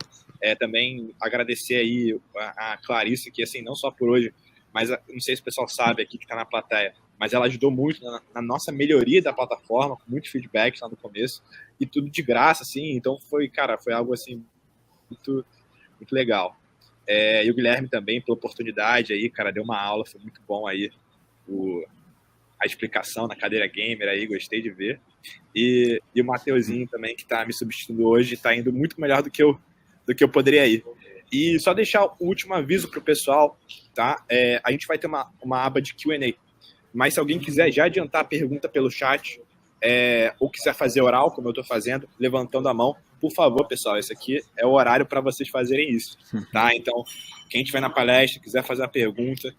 Também agradecer aí a Clarissa, que assim, não só por hoje, mas não sei se o pessoal sabe aqui que está na plateia, mas ela ajudou muito na nossa melhoria da plataforma, com muitos feedbacks lá no começo, e tudo de graça, assim, então foi algo assim, muito, muito legal. E o Guilherme também, pela oportunidade aí, cara, deu uma aula, foi muito bom aí a explicação na cadeira gamer aí, gostei de ver. E o Mateuzinho também, que está me substituindo hoje, está indo muito melhor do que eu poderia ir. E só deixar o último aviso para o pessoal, tá? A gente vai ter uma aba de Q&A, mas se alguém quiser já adiantar a pergunta pelo chat, ou quiser fazer oral, como eu estou fazendo, levantando a mão, por favor, pessoal, esse aqui é o horário para vocês fazerem isso, tá? Então, quem estiver na palestra, quiser fazer a pergunta,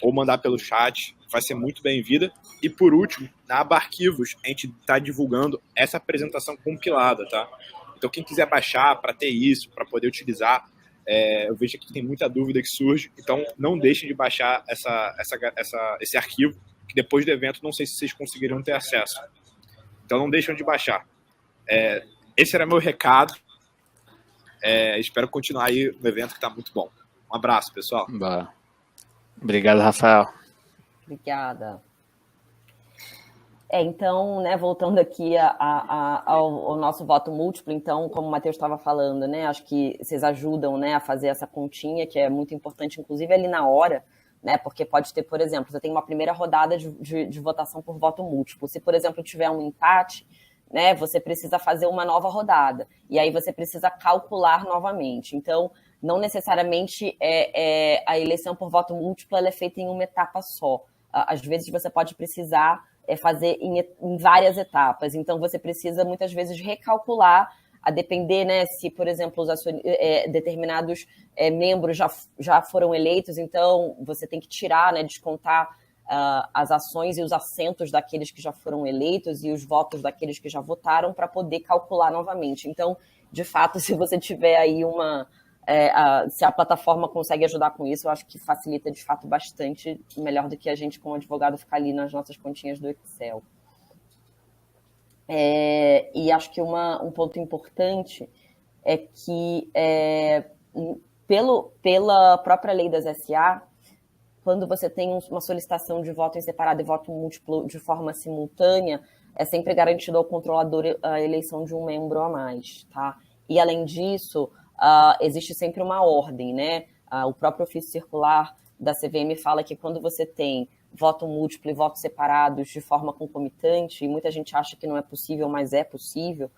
ou mandar pelo chat, vai ser muito bem-vinda. E por último, na aba Arquivos, a gente está divulgando essa apresentação compilada, tá? Então, quem quiser baixar para ter isso, para poder utilizar, eu vejo que tem muita dúvida que surge, então não deixem de baixar esse arquivo, que depois do evento não sei se vocês conseguirão ter acesso. Então não deixem de baixar. Esse era meu recado. Espero continuar aí no evento, que está muito bom. Um abraço, pessoal. Boa. Obrigado, Rafael. Obrigada. Então, né, voltando aqui ao nosso voto múltiplo, então, como o Matheus estava falando, né, acho que vocês ajudam, né, a fazer essa continha, que é muito importante, inclusive ali na hora, né, porque pode ter, por exemplo, você tem uma primeira rodada de votação por voto múltiplo. Se, por exemplo, tiver um empate, né, você precisa fazer uma nova rodada, e aí você precisa calcular novamente. Então, não necessariamente a eleição por voto múltiplo ela é feita em uma etapa só. Às vezes você pode precisar fazer em várias etapas. Então, você precisa, muitas vezes, recalcular, a depender, né, se, por exemplo, determinados membros já foram eleitos, então você tem que tirar, né, descontar as ações e os assentos daqueles que já foram eleitos e os votos daqueles que já votaram para poder calcular novamente. Então, de fato, se você tiver aí se a plataforma consegue ajudar com isso, eu acho que facilita de fato bastante, melhor do que a gente como advogado ficar ali nas nossas continhas do Excel. E acho que um ponto importante é que pela própria lei das SA, quando você tem uma solicitação de voto em separado e voto múltiplo de forma simultânea, é sempre garantido ao controlador a eleição de um membro a mais, tá? E além disso, existe sempre uma ordem, né? O próprio ofício circular da CVM fala que quando você tem voto múltiplo e votos separados de forma concomitante, e muita gente acha que não é possível, mas é possível,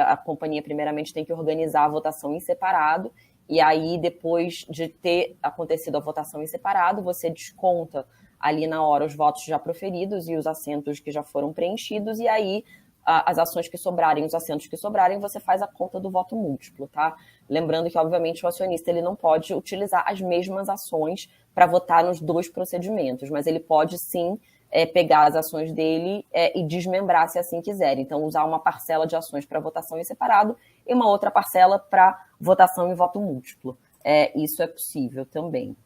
a companhia primeiramente tem que organizar a votação em separado, e aí depois de ter acontecido a votação em separado, você desconta ali na hora os votos já proferidos e os assentos que já foram preenchidos, e aí as ações que sobrarem, os assentos que sobrarem, você faz a conta do voto múltiplo, tá? Lembrando que, obviamente, o acionista ele não pode utilizar as mesmas ações para votar nos dois procedimentos, mas ele pode, sim, pegar as ações dele e desmembrar, se assim quiser. Então, usar uma parcela de ações para votação em separado e uma outra parcela para votação em voto múltiplo. Isso é possível também.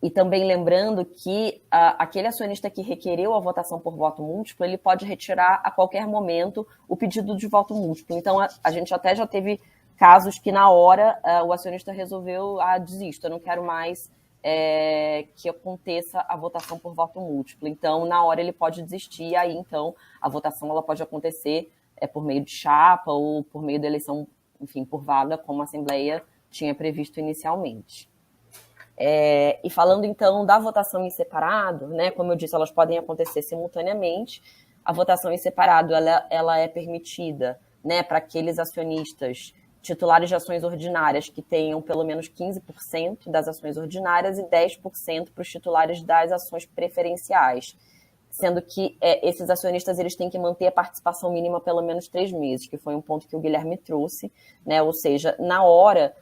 E também lembrando que aquele acionista que requereu a votação por voto múltiplo, ele pode retirar a qualquer momento o pedido de voto múltiplo. Então, a gente até já teve casos que na hora o acionista resolveu, desisto, eu não quero mais que aconteça a votação por voto múltiplo. Então, na hora ele pode desistir, e aí então a votação ela pode acontecer por meio de chapa ou por meio da eleição, enfim, por vaga, como a Assembleia tinha previsto inicialmente. E falando então da votação em separado, né, como eu disse, elas podem acontecer simultaneamente. A votação em separado ela é permitida, né, para aqueles acionistas titulares de ações ordinárias que tenham pelo menos 15% das ações ordinárias e 10% para os titulares das ações preferenciais, sendo que esses acionistas eles têm que manter a participação mínima pelo menos 3 meses, que foi um ponto que o Guilherme trouxe, né, ou seja, na hora,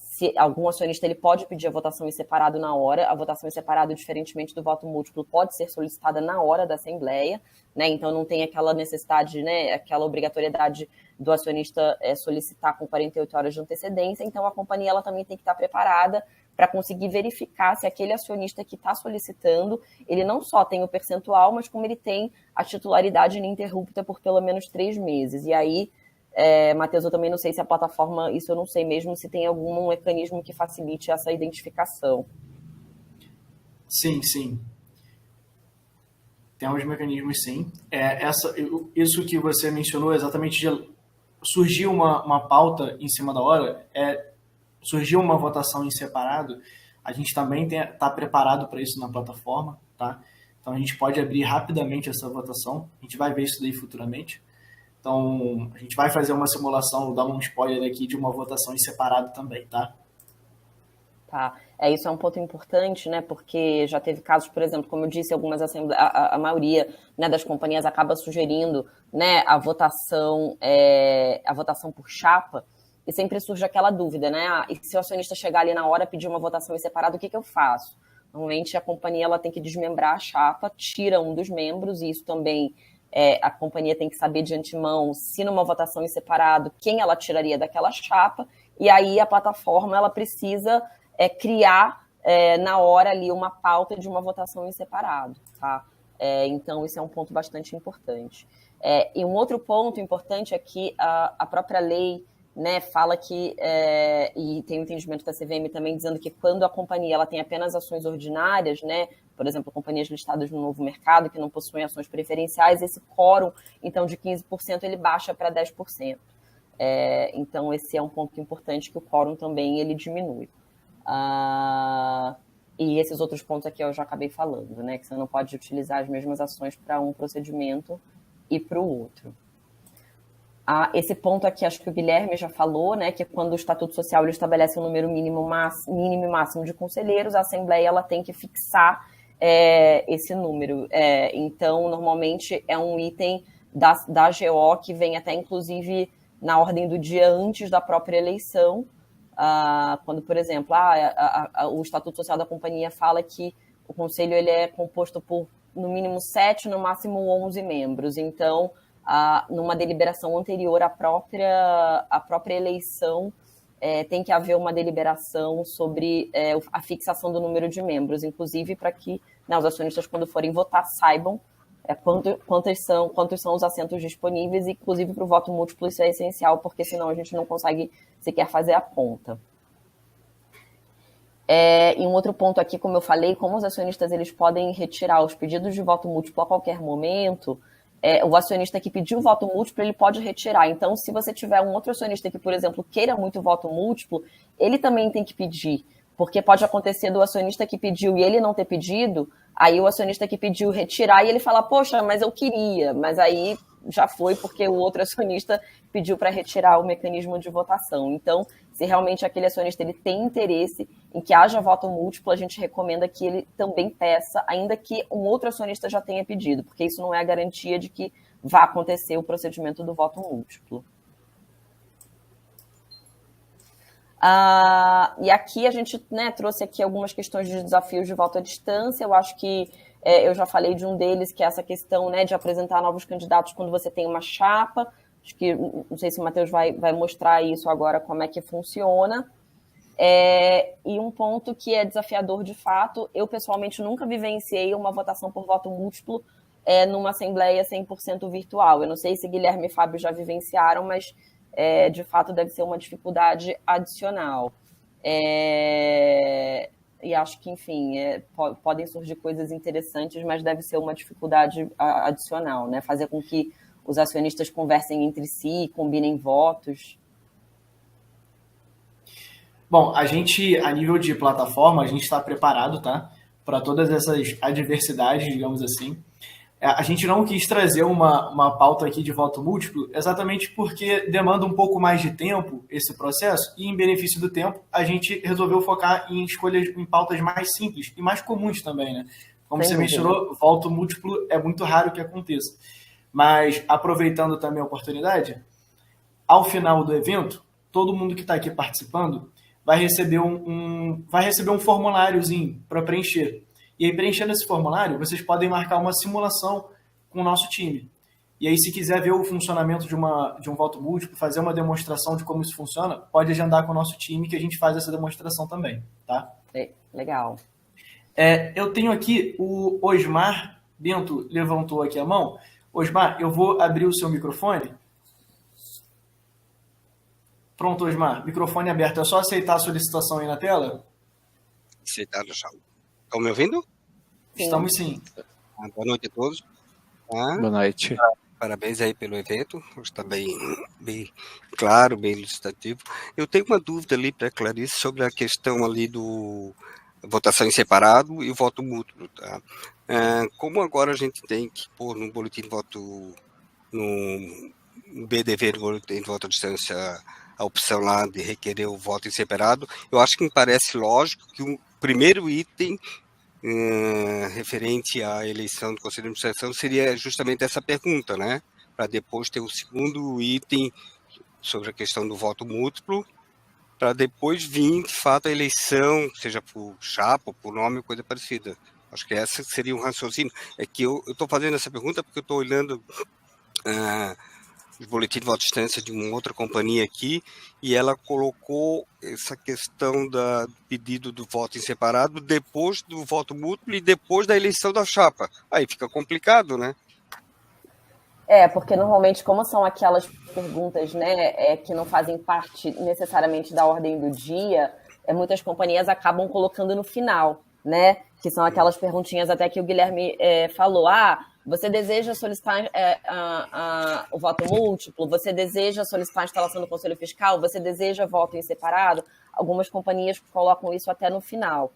se algum acionista ele pode pedir a votação em separado na hora, a votação em separado, diferentemente do voto múltiplo, pode ser solicitada na hora da Assembleia, né? Então não tem aquela necessidade, né, aquela obrigatoriedade do acionista solicitar com 48 horas de antecedência. Então a companhia ela também tem que estar preparada para conseguir verificar se aquele acionista que está solicitando, ele não só tem o percentual, mas como ele tem a titularidade ininterrupta por pelo menos 3 meses. E aí, Matheus, eu também não sei se a plataforma, isso eu não sei mesmo, se tem algum mecanismo que facilite essa identificação. Sim. Temos mecanismos, sim. Isso que você mencionou, exatamente, surgiu uma pauta em cima da hora, surgiu uma votação em separado, a gente também está preparado para isso na plataforma, tá? Então a gente pode abrir rapidamente essa votação, a gente vai ver isso daí futuramente. Então, a gente vai fazer uma simulação, dar um spoiler aqui de uma votação em separado também, tá? Tá. Isso é um ponto importante, né? Porque já teve casos, por exemplo, como eu disse, a maioria, né, das companhias acaba sugerindo, né, a votação por chapa, e sempre surge aquela dúvida, né? E se o acionista chegar ali na hora e pedir uma votação em separado, o que eu faço? Normalmente a companhia ela tem que desmembrar a chapa, tira um dos membros, e isso também a companhia tem que saber de antemão se numa votação em separado quem ela tiraria daquela chapa, e aí a plataforma ela precisa criar na hora ali uma pauta de uma votação em separado, tá? Então isso é um ponto bastante importante. E um outro ponto importante é que a própria lei, né, fala que, e tem o entendimento da CVM também dizendo que quando a companhia ela tem apenas ações ordinárias, né, por exemplo, companhias listadas no novo mercado que não possuem ações preferenciais, esse quórum, então, de 15%, ele baixa para 10%. Então, esse é um ponto importante, que o quórum também ele diminui. E esses outros pontos aqui eu já acabei falando, né, que você não pode utilizar as mesmas ações para um procedimento e para o outro. Esse ponto aqui, acho que o Guilherme já falou, né, que quando o Estatuto Social ele estabelece um número mínimo e máximo de conselheiros, a Assembleia ela tem que fixar esse número. Então, normalmente, é um item da AGO que vem até, inclusive, na ordem do dia antes da própria eleição, quando, por exemplo, o Estatuto Social da companhia fala que o conselho ele é composto por, no mínimo, 7, no máximo 11 membros. Então, numa deliberação anterior à própria eleição, tem que haver uma deliberação sobre a fixação do número de membros, inclusive para que, né, os acionistas, quando forem votar, saibam quantos são os assentos disponíveis, e, inclusive, para o voto múltiplo isso é essencial, porque senão a gente não consegue sequer fazer a conta. E um outro ponto aqui, como eu falei, como os acionistas eles podem retirar os pedidos de voto múltiplo a qualquer momento, o acionista que pediu voto múltiplo, ele pode retirar. Então, se você tiver um outro acionista que, por exemplo, queira muito voto múltiplo, ele também tem que pedir, porque pode acontecer do acionista que pediu e ele não ter pedido, aí o acionista que pediu retirar e ele fala, poxa, mas eu queria, mas aí já foi porque o outro acionista pediu para retirar o mecanismo de votação. Então, se realmente aquele acionista ele tem interesse em que haja voto múltiplo, a gente recomenda que ele também peça, ainda que um outro acionista já tenha pedido, porque isso não é a garantia de que vá acontecer o procedimento do voto múltiplo. E aqui a gente, né, trouxe aqui algumas questões de desafios de voto à distância. Eu acho que eu já falei de um deles, que é essa questão, né, de apresentar novos candidatos quando você tem uma chapa. Acho que, não sei se o Matheus vai mostrar isso agora, como é que funciona. E um ponto que é desafiador de fato, eu pessoalmente nunca vivenciei uma votação por voto múltiplo numa assembleia 100% virtual. Eu não sei se Guilherme e Fábio já vivenciaram, mas de fato deve ser uma dificuldade adicional. E acho que, enfim, podem surgir coisas interessantes, mas deve ser uma dificuldade adicional, né? Fazer com que os acionistas conversem entre si, combinem votos. Bom, a gente, a nível de plataforma, a gente está preparado, tá? Para todas essas adversidades, digamos assim. A gente não quis trazer uma pauta aqui de voto múltiplo exatamente porque demanda um pouco mais de tempo esse processo e, em benefício do tempo, a gente resolveu focar em escolhas, em pautas mais simples e mais comuns também, né? Como você mencionou, voto múltiplo é muito raro que aconteça. Mas, aproveitando também a oportunidade, ao final do evento, todo mundo que está aqui participando vai receber um formuláriozinho para preencher. E aí, preenchendo esse formulário, vocês podem marcar uma simulação com o nosso time. E aí, se quiser ver o funcionamento de um voto múltiplo, fazer uma demonstração de como isso funciona, pode agendar com o nosso time que a gente faz essa demonstração também, tá? Legal. Eu tenho aqui o Osmar Bento levantou aqui a mão. Osmar, eu vou abrir o seu microfone. Pronto, Osmar. Microfone aberto. É só aceitar a solicitação aí na tela? Aceitado já. Estão me ouvindo? Sim. Estamos sim. Boa noite a todos. Boa noite. Parabéns aí pelo evento. Está bem claro, bem ilustrativo. Eu tenho uma dúvida ali para Clarice sobre a questão ali do votação em separado e o voto múltiplo. Tá? Como agora a gente tem que pôr no boletim de voto, no BDV, no boletim de voto à distância, a opção lá de requerer o voto em separado, eu acho que me parece lógico que o primeiro item referente à eleição do Conselho de Administração seria justamente essa pergunta, né? Para depois ter o segundo item sobre a questão do voto múltiplo, para depois vir, de fato, a eleição, seja por chapa, por nome, coisa parecida. Acho que esse seria um raciocínio. É que eu estou fazendo essa pergunta porque eu estou olhando o boletim de voto à distância de uma outra companhia aqui, e ela colocou essa questão do pedido do voto em separado depois do voto múltiplo e depois da eleição da chapa. Aí fica complicado, né? Porque normalmente, como são aquelas perguntas, né, que não fazem parte necessariamente da ordem do dia, muitas companhias acabam colocando no final, né? Que são aquelas perguntinhas até que o Guilherme falou. Você deseja solicitar o voto múltiplo? Você deseja solicitar a instalação do Conselho Fiscal? Você deseja voto em separado? Algumas companhias colocam isso até no final.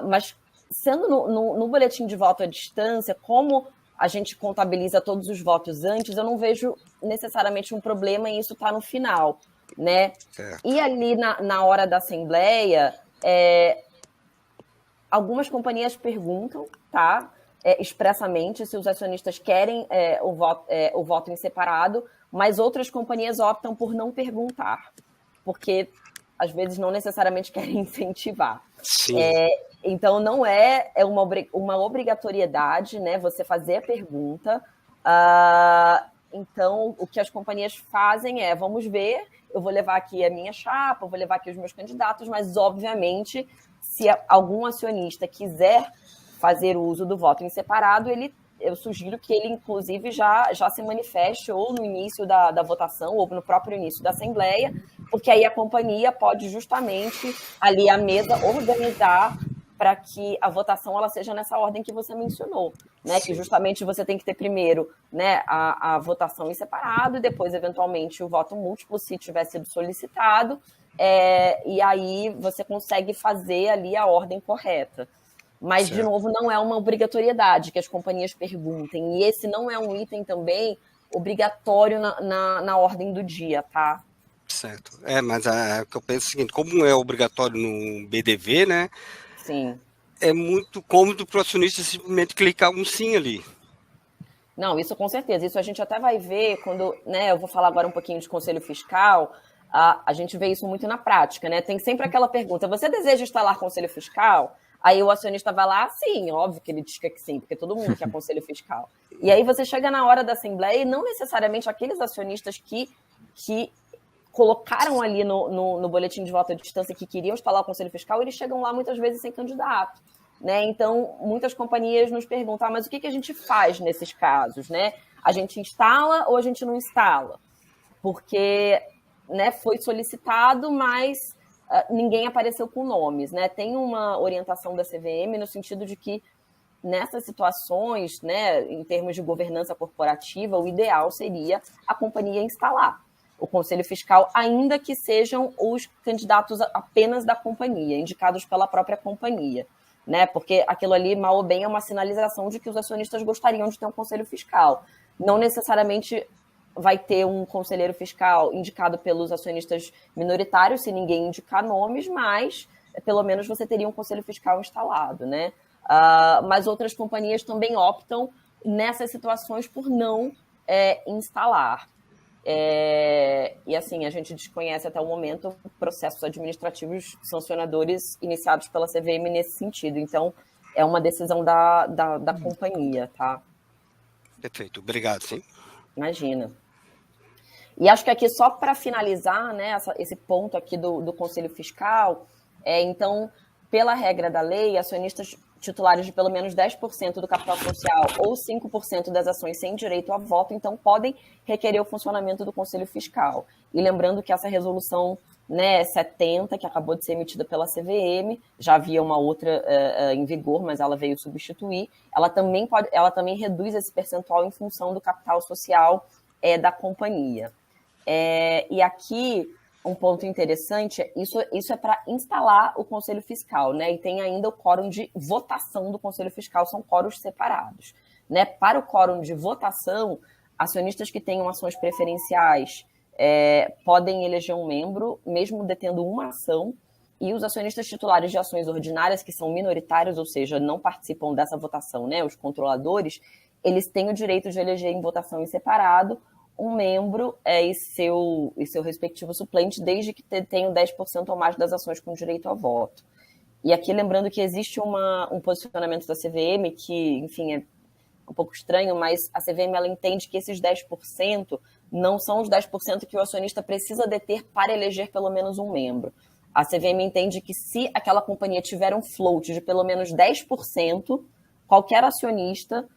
Mas, sendo no boletim de voto à distância, como a gente contabiliza todos os votos antes, eu não vejo necessariamente um problema em isso estar no final, né? E ali na hora da assembleia, algumas companhias perguntam, tá? Expressamente se os acionistas querem o voto em separado, mas outras companhias optam por não perguntar, porque às vezes não necessariamente querem incentivar. Sim. Então não é uma obrigatoriedade, né, você fazer a pergunta. Então o que as companhias fazem vamos ver, eu vou levar aqui a minha chapa, eu vou levar aqui os meus candidatos, mas obviamente se algum acionista quiser fazer uso do voto em separado, eu sugiro que ele, inclusive, já se manifeste ou no início da votação ou no próprio início da Assembleia, porque aí a companhia pode justamente, ali à mesa, organizar para que a votação ela seja nessa ordem que você mencionou, né? Que justamente você tem que ter primeiro, né, a votação em separado e depois, eventualmente, o voto múltiplo, se tiver sido solicitado, e aí você consegue fazer ali a ordem correta. Mas, de novo, não é uma obrigatoriedade que as companhias perguntem. E esse não é um item também obrigatório na ordem do dia, tá? Certo. Mas o que eu penso é o seguinte, como é obrigatório no BDV, né? Sim. É muito cômodo para o acionista simplesmente clicar um sim ali. Não, isso com certeza. Isso a gente até vai ver quando, né, eu vou falar agora um pouquinho de Conselho Fiscal. A gente vê isso muito na prática, né? Tem sempre aquela pergunta, você deseja instalar Conselho Fiscal? Aí o acionista vai lá, sim, óbvio que ele diz que sim, porque todo mundo quer Conselho Fiscal. E aí você chega na hora da Assembleia e não necessariamente aqueles acionistas que colocaram ali no boletim de voto à distância que queriam instalar o Conselho Fiscal, eles chegam lá muitas vezes sem candidato. Né? Então, muitas companhias nos perguntam, mas o que a gente faz nesses casos? Né? A gente instala ou a gente não instala? Porque, né, foi solicitado, mas ninguém apareceu com nomes. Né? Tem uma orientação da CVM no sentido de que nessas situações, né, em termos de governança corporativa, o ideal seria a companhia instalar o Conselho Fiscal, ainda que sejam os candidatos apenas da companhia, indicados pela própria companhia. Né? Porque aquilo ali, mal ou bem, é uma sinalização de que os acionistas gostariam de ter um conselho fiscal. Não necessariamente vai ter um conselheiro fiscal indicado pelos acionistas minoritários, se ninguém indicar nomes, mas pelo menos você teria um conselho fiscal instalado. Né? Mas outras companhias também optam nessas situações por não instalar. E assim, a gente desconhece até o momento processos administrativos sancionadores iniciados pela CVM nesse sentido. Então, é uma decisão da companhia, tá? Perfeito, obrigado, sim. Imagina. E acho que aqui, só para finalizar, né, esse ponto aqui do Conselho Fiscal, então, pela regra da lei, acionistas titulares de pelo menos 10% do capital social ou 5% das ações sem direito a voto, então podem requerer o funcionamento do Conselho Fiscal. E lembrando que essa resolução, né, 70, que acabou de ser emitida pela CVM, já havia uma outra em vigor, mas ela veio substituir, ela também reduz esse percentual em função do capital social da companhia. E aqui, um ponto interessante, isso é para instalar o Conselho Fiscal, né? E tem ainda o quórum de votação do Conselho Fiscal, são quóruns separados. Né? Para o quórum de votação, acionistas que tenham ações preferenciais podem eleger um membro, mesmo detendo uma ação, e os acionistas titulares de ações ordinárias, que são minoritários, ou seja, não participam dessa votação, né? Os controladores, eles têm o direito de eleger em votação em separado um membro e seu respectivo suplente, desde que tenham 10% ou mais das ações com direito a voto. E aqui, lembrando que existe um posicionamento da CVM que, enfim, é um pouco estranho, mas a CVM ela entende que esses 10% não são os 10% que o acionista precisa deter para eleger pelo menos um membro. A CVM entende que se aquela companhia tiver um float de pelo menos 10%, qualquer acionista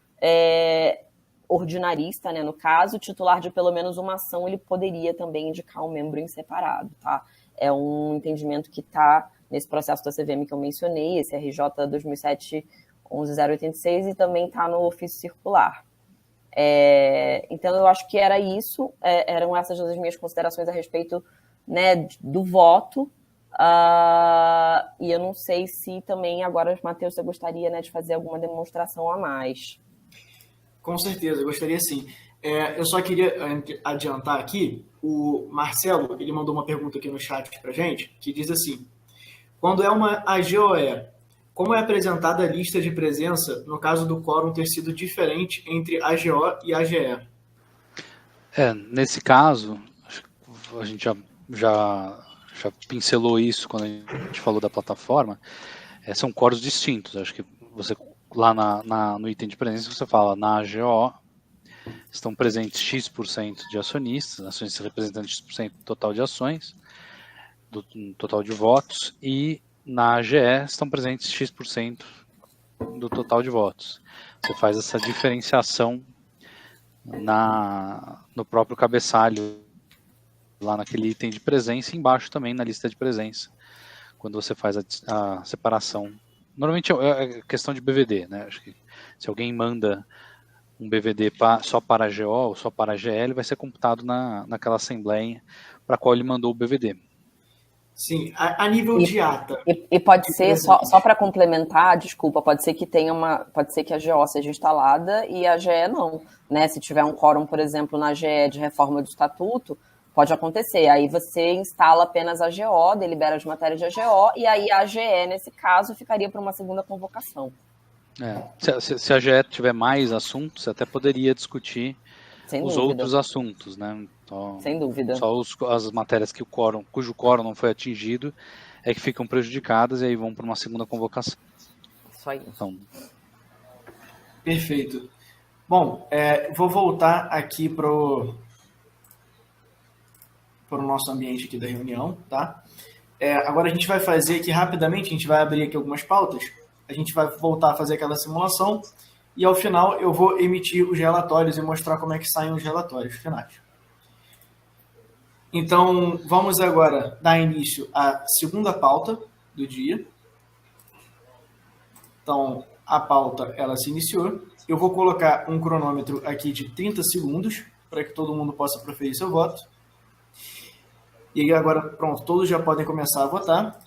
ordinarista, né, no caso, titular de pelo menos uma ação, ele poderia também indicar um membro em separado, tá? É um entendimento que está nesse processo da CVM que eu mencionei, esse RJ 2007-11086, e também está no ofício circular. Então, eu acho que era isso, eram essas as minhas considerações a respeito, né, do voto, e eu não sei se também agora, Matheus, você gostaria, né, de fazer alguma demonstração a mais. Com certeza, eu gostaria sim. Eu só queria adiantar aqui, o Marcelo, ele mandou uma pergunta aqui no chat pra gente, que diz assim: quando é uma AGOE, como é apresentada a lista de presença no caso do quórum ter sido diferente entre AGO e AGE? Nesse caso, a gente já pincelou isso quando a gente falou da plataforma, são quórums distintos. Acho que você, lá no item de presença, você fala, na AGO estão presentes X% de acionistas, ações representando X% do total de ações, do total de votos, e na AGE estão presentes X% do total de votos. Você faz essa diferenciação no próprio cabeçalho, lá naquele item de presença, e embaixo também na lista de presença, quando você faz a separação. Normalmente é questão de BVD, né? Acho que se alguém manda um BVD só para a GO ou só para a GL, ele vai ser computado naquela assembleia para a qual ele mandou o BVD. Sim, a nível de ata. E pode ser, só para complementar, desculpa, pode ser que a GO seja instalada e a GE não, né? Se tiver um quórum, por exemplo, na GE de reforma do estatuto, pode acontecer. Aí você instala apenas a GO, delibera as matérias de AGO, e aí a AGE, nesse caso, ficaria para uma segunda convocação. Se a GE tiver mais assuntos, você até poderia discutir outros assuntos, né? Então, sem dúvida. Só as matérias cujo quórum não foi atingido é que ficam prejudicadas e aí vão para uma segunda convocação. Isso aí. Então, perfeito. Bom, vou voltar aqui para o nosso ambiente aqui da reunião, tá? Agora a gente vai fazer aqui rapidamente, a gente vai abrir aqui algumas pautas, a gente vai voltar a fazer aquela simulação e ao final eu vou emitir os relatórios e mostrar como é que saem os relatórios finais. Então, vamos agora dar início à segunda pauta do dia. Então, a pauta, ela se iniciou. Eu vou colocar um cronômetro aqui de 30 segundos para que todo mundo possa proferir seu voto. E aí agora, pronto, todos já podem começar a votar.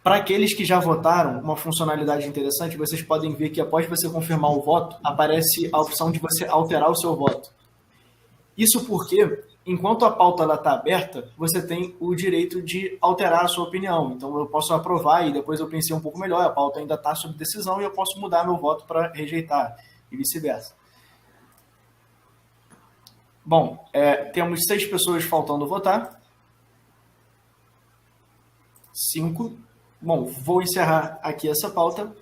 Para aqueles que já votaram, uma funcionalidade interessante, vocês podem ver que após você confirmar o voto, aparece a opção de você alterar o seu voto. Isso porque, enquanto a pauta está aberta, você tem o direito de alterar a sua opinião. Então, eu posso aprovar e depois eu pensei um pouco melhor, a pauta ainda está sob decisão e eu posso mudar meu voto para rejeitar e vice-versa. Bom, temos 6 pessoas faltando votar. 5. Bom, vou encerrar aqui essa pauta.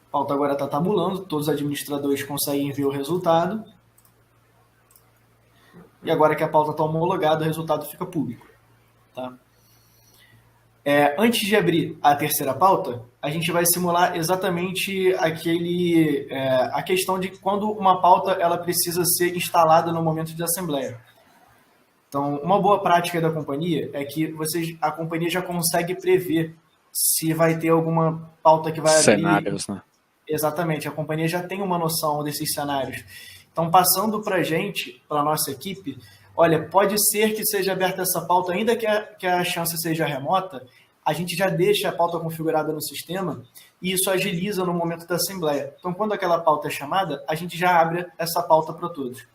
A pauta agora está tabulando, todos os administradores conseguem ver o resultado. E agora que a pauta está homologada, o resultado fica público. Tá? Antes de abrir a terceira pauta, a gente vai simular exatamente a questão de quando uma pauta ela precisa ser instalada no momento de assembleia. Então, uma boa prática da companhia é que a companhia já consegue prever se vai ter alguma pauta que vai abrir. Cenários, né? Exatamente, a companhia já tem uma noção desses cenários. Então, passando para a gente, para a nossa equipe, olha, pode ser que seja aberta essa pauta, ainda que a chance seja remota, a gente já deixa a pauta configurada no sistema e isso agiliza no momento da assembleia. Então, quando aquela pauta é chamada, a gente já abre essa pauta para todos.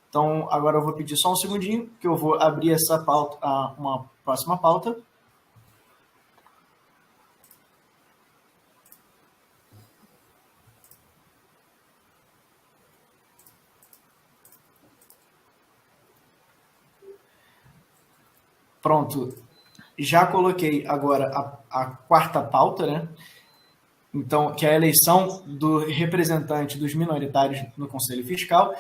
Então, agora eu vou pedir só um segundinho, que eu vou abrir essa pauta, uma próxima pauta. Pronto, já coloquei agora a quarta pauta, né? Então, que é a eleição do representante dos minoritários no Conselho Fiscal.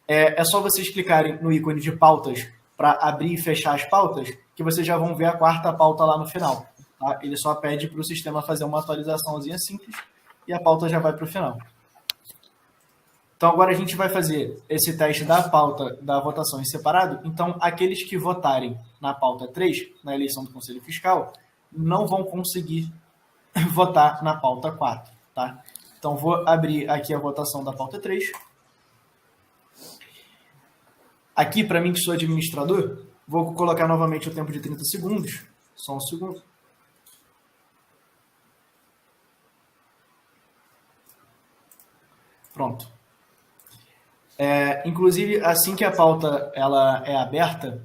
É só vocês clicarem no ícone de pautas para abrir e fechar as pautas, que vocês já vão ver a quarta pauta lá no final. Tá? Ele só pede para o sistema fazer uma atualizaçãozinha simples e a pauta já vai para o final. Então, agora a gente vai fazer esse teste da pauta da votação em separado. Então, aqueles que votarem na pauta 3, na eleição do Conselho Fiscal, não vão conseguir votar na pauta 4. Tá? Então, vou abrir aqui a votação da pauta 3. Aqui, para mim que sou administrador, vou colocar novamente o tempo de 30 segundos. Só um segundo. Pronto. Inclusive, assim que a pauta ela é aberta,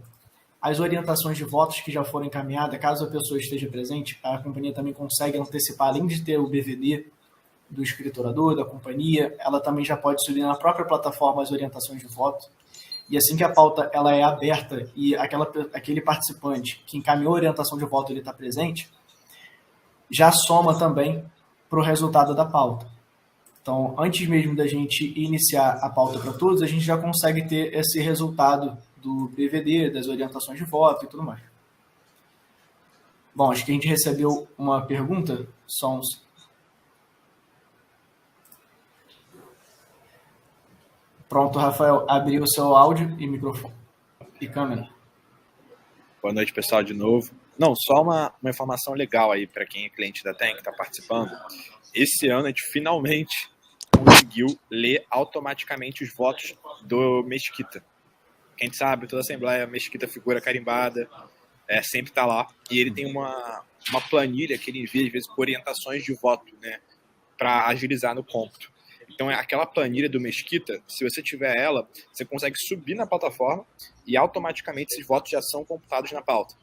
as orientações de votos que já foram encaminhadas, caso a pessoa esteja presente, a companhia também consegue antecipar, além de ter o BVD do escriturador, da companhia, ela também já pode subir na própria plataforma as orientações de voto. E assim que a pauta ela é aberta e aquele participante que encaminhou a orientação de voto ele está presente, já soma também para o resultado da pauta. Então, antes mesmo da gente iniciar a pauta para todos, a gente já consegue ter esse resultado do BVD, das orientações de voto e tudo mais. Bom, acho que a gente recebeu uma pergunta. Pronto, Rafael, abriu o seu áudio e microfone e câmera. Boa noite, pessoal, de novo. Não, só uma informação legal aí para quem é cliente da TEM, que está participando. Esse ano a gente finalmente conseguiu ler automaticamente os votos do Mesquita. Quem sabe, toda a Assembleia, Mesquita figura carimbada, sempre está lá. E ele tem uma planilha que ele envia, às vezes, com orientações de voto, né, para agilizar no cômputo. Então, aquela planilha do Mesquita, se você tiver ela, você consegue subir na plataforma e automaticamente esses votos já são computados na pauta.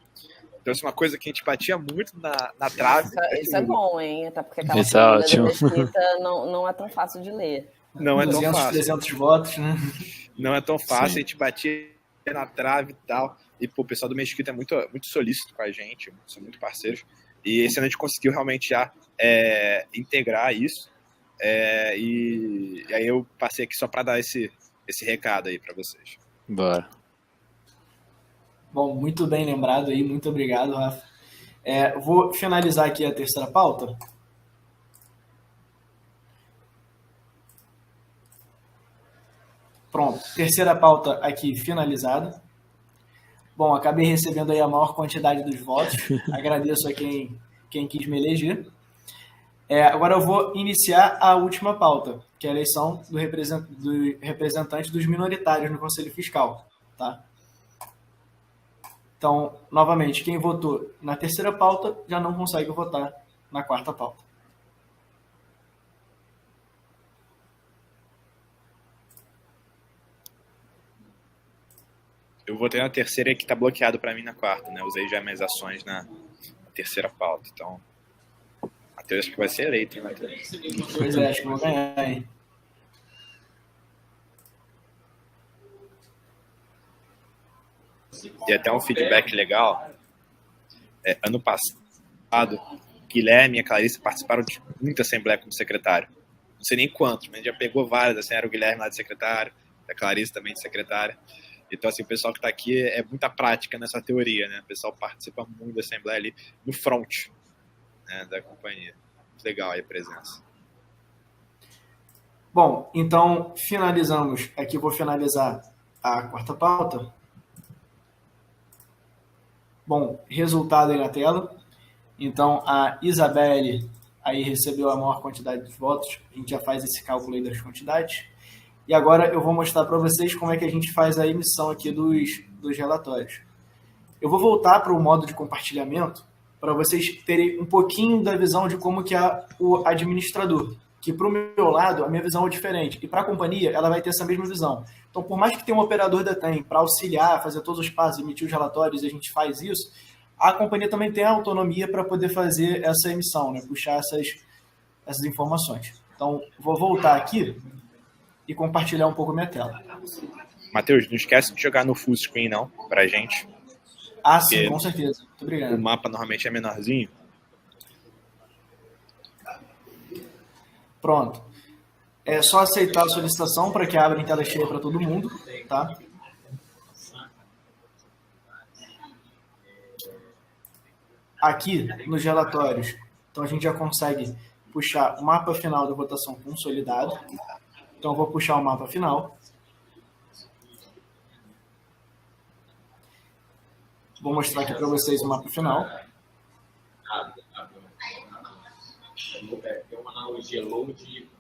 Então, isso é uma coisa que a gente batia muito na trave. Isso é bom, hein? Até porque aquela planilha do Mesquita não é tão fácil de ler. Não é tão fácil. 300 votos, né? Não é tão fácil, Sim. A gente batia na trave e tal. E pô, o pessoal do Mesquita é muito, muito solícito com a gente, são muito parceiros. E esse ano a gente conseguiu realmente já integrar isso. E aí eu passei aqui só para dar esse esse recado aí para vocês. Bora. Bom, muito bem lembrado aí, muito obrigado, Rafa. Vou finalizar aqui a terceira pauta. Pronto, terceira pauta aqui finalizada. Bom, acabei recebendo aí a maior quantidade dos votos. Agradeço a quem quis me eleger. Agora eu vou iniciar a última pauta, que é a eleição do representante dos minoritários no Conselho Fiscal. Tá? Então, novamente, quem votou na terceira pauta já não consegue votar na quarta pauta. Eu votei na terceira e que está bloqueado para mim na quarta, né? Usei já minhas ações na terceira pauta. Então, Matheus acho que vai ser eleito, hein, Matheus? Pois é, acho que vou ganhar, hein? E até um feedback legal. Ano passado, Guilherme e a Clarissa participaram de muita assembleia como secretário. Não sei nem quantos, mas já pegou várias. Assim, era o Guilherme lá de secretário, a Clarissa também de secretária. Então, assim, o pessoal que está aqui é muita prática nessa teoria, né? O pessoal participa muito da assembleia ali no front, né, da companhia. Muito legal aí a presença. Bom, então finalizamos. Aqui vou finalizar a quarta pauta. Bom, resultado aí na tela. Então, a Isabelle aí recebeu a maior quantidade de votos. A gente já faz esse cálculo aí das quantidades. E agora eu vou mostrar para vocês como é que a gente faz a emissão aqui dos relatórios. Eu vou voltar para o modo de compartilhamento para vocês terem um pouquinho da visão de como que é o administrador. Que para o meu lado, a minha visão é diferente. E para a companhia, ela vai ter essa mesma visão. Então, por mais que tenha um operador da TEM para auxiliar, fazer todos os passos, emitir os relatórios, e a gente faz isso, a companhia também tem a autonomia para poder fazer essa emissão, né? Puxar essas informações. Então, vou voltar aqui e compartilhar um pouco a minha tela. Matheus, não esquece de jogar no full screen, não, pra gente. Ah, sim, com certeza. Muito obrigado. O mapa normalmente é menorzinho. Pronto. É só aceitar a solicitação para que abra em tela cheia para todo mundo, tá? Aqui, nos relatórios, então a gente já consegue puxar o mapa final da votação consolidado. Então, eu vou puxar o mapa final. Vou mostrar aqui para vocês o mapa final. É uma analogia load de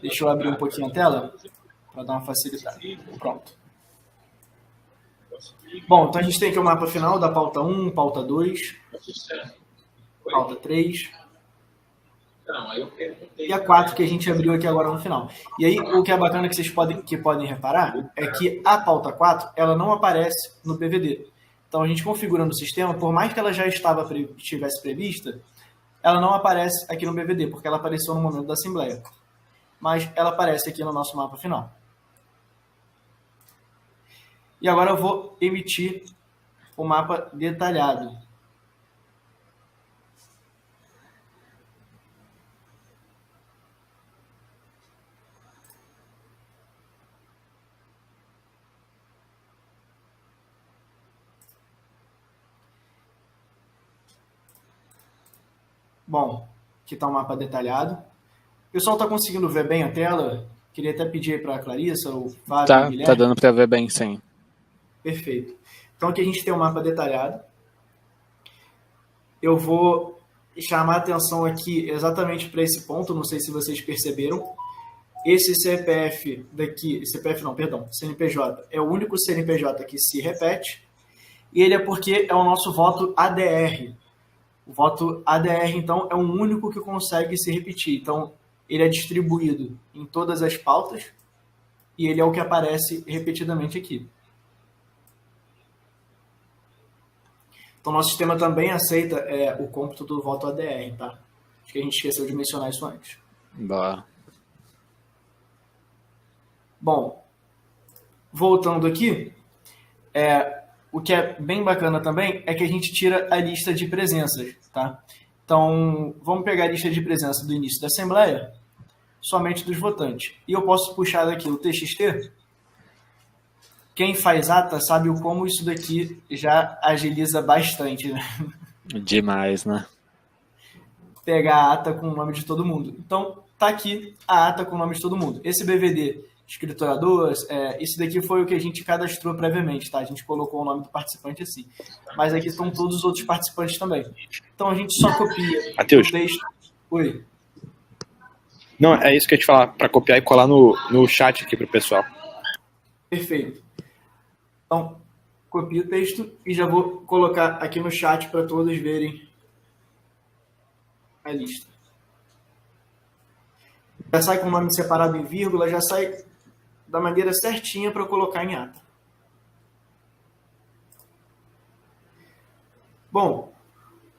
Deixa eu abrir um pouquinho a tela para dar uma facilitada. Pronto. Bom, então a gente tem aqui o mapa final da pauta 1, pauta 2, pauta 3 e a 4 que a gente abriu aqui agora no final. E aí, o que é bacana que vocês podem reparar é que a pauta 4, ela não aparece no PVD. Então, a gente configura no sistema, por mais que ela já estivesse prevista, ela não aparece aqui no PVD, porque ela apareceu no momento da assembleia. Mas ela aparece aqui no nosso mapa final. E agora eu vou emitir o mapa detalhado. Bom, aqui está o mapa detalhado. O pessoal está conseguindo ver bem a tela? Queria até pedir para a Clarissa, o Fábio, o Guilherme. Tá dando para ver bem, sim. Perfeito. Então aqui a gente tem o mapa detalhado. Eu vou chamar a atenção aqui exatamente para esse ponto, não sei se vocês perceberam. Esse CPF daqui, CNPJ, é o único CNPJ que se repete, e ele é porque é o nosso voto ADR. O voto ADR, então, é o único que consegue se repetir. Então, ele é distribuído em todas as pautas, e ele é o que aparece repetidamente aqui. Então, nosso sistema também aceita o cômputo do voto ADR, tá? Acho que a gente esqueceu de mencionar isso antes. Boa. Bom, voltando aqui, o que é bem bacana também é que a gente tira a lista de presenças, tá? Então, vamos pegar a lista de presença do início da Assembleia, somente dos votantes. E eu posso puxar daqui o TXT. Quem faz ata sabe o como isso daqui já agiliza bastante, né? Demais, né? Pegar a ata com o nome de todo mundo. Então, tá aqui a ata com o nome de todo mundo. Esse BVD, escriturador, isso daqui foi o que a gente cadastrou previamente, tá? A gente colocou o nome do participante assim. Mas aqui estão todos os outros participantes também. Então, a gente só copia Matheus. o texto. Oi. Não, é isso que eu ia te falar, para copiar e colar no chat aqui pro pessoal. Perfeito. Então, copio o texto e já vou colocar aqui no chat para todos verem a lista. Já sai com o nome separado em vírgula, já sai da maneira certinha para colocar em ata. Bom,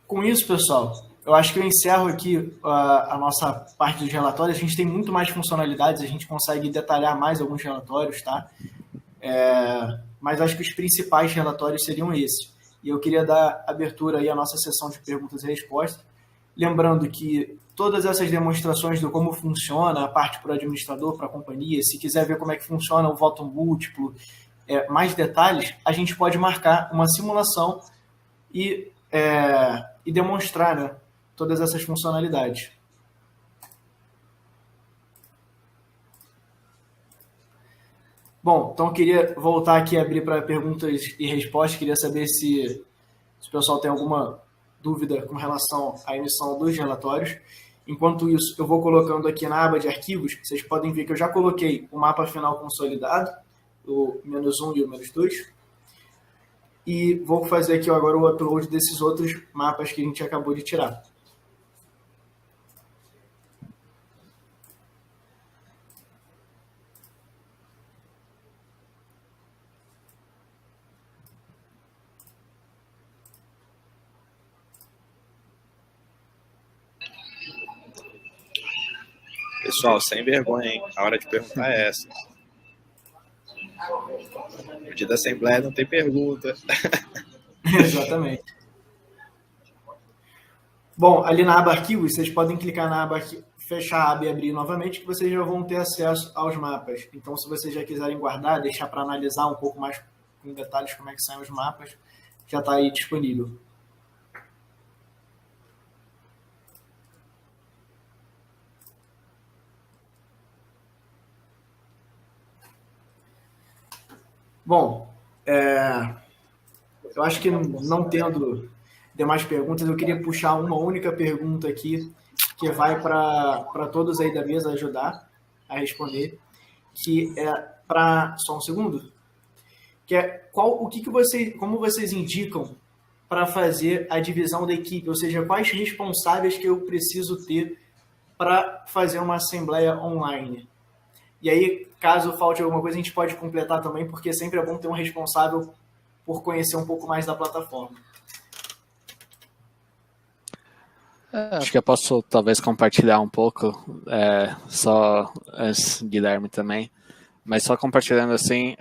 com isso, pessoal, eu acho que eu encerro aqui a nossa parte dos relatórios. A gente tem muito mais funcionalidades, a gente consegue detalhar mais alguns relatórios, tá? Mas acho que os principais relatórios seriam esses. E eu queria dar abertura aí à nossa sessão de perguntas e respostas. Lembrando que todas essas demonstrações do como funciona a parte para o administrador, para a companhia, se quiser ver como é que funciona o voto múltiplo, mais detalhes, a gente pode marcar uma simulação e demonstrar, né, todas essas funcionalidades. Bom, então eu queria voltar aqui a abrir para perguntas e respostas. Queria saber se o pessoal tem alguma dúvida com relação à emissão dos relatórios. Enquanto isso, eu vou colocando aqui na aba de arquivos. Vocês podem ver que eu já coloquei o mapa final consolidado, o -1 e o -2. E vou fazer aqui agora o upload desses outros mapas que a gente acabou de tirar. Pessoal, sem vergonha, hein? A hora de perguntar é essa. No dia da Assembleia não tem pergunta. Exatamente. Bom, ali na aba arquivos, vocês podem clicar na aba aqui, fechar a aba e abrir novamente, que vocês já vão ter acesso aos mapas. Então, se vocês já quiserem guardar, deixar para analisar um pouco mais com detalhes como é que saem os mapas, já está aí disponível. Bom, eu acho que não tendo demais perguntas, eu queria puxar uma única pergunta aqui, que vai para todos aí da mesa ajudar a responder, que é para... Só um segundo. Que é como vocês indicam para fazer a divisão da equipe, ou seja, quais responsáveis que eu preciso ter para fazer uma assembleia online. E aí, caso falte alguma coisa, a gente pode completar também, porque sempre é bom ter um responsável por conhecer um pouco mais da plataforma. Acho que eu posso talvez compartilhar um pouco, só Guilherme também, mas só compartilhando assim,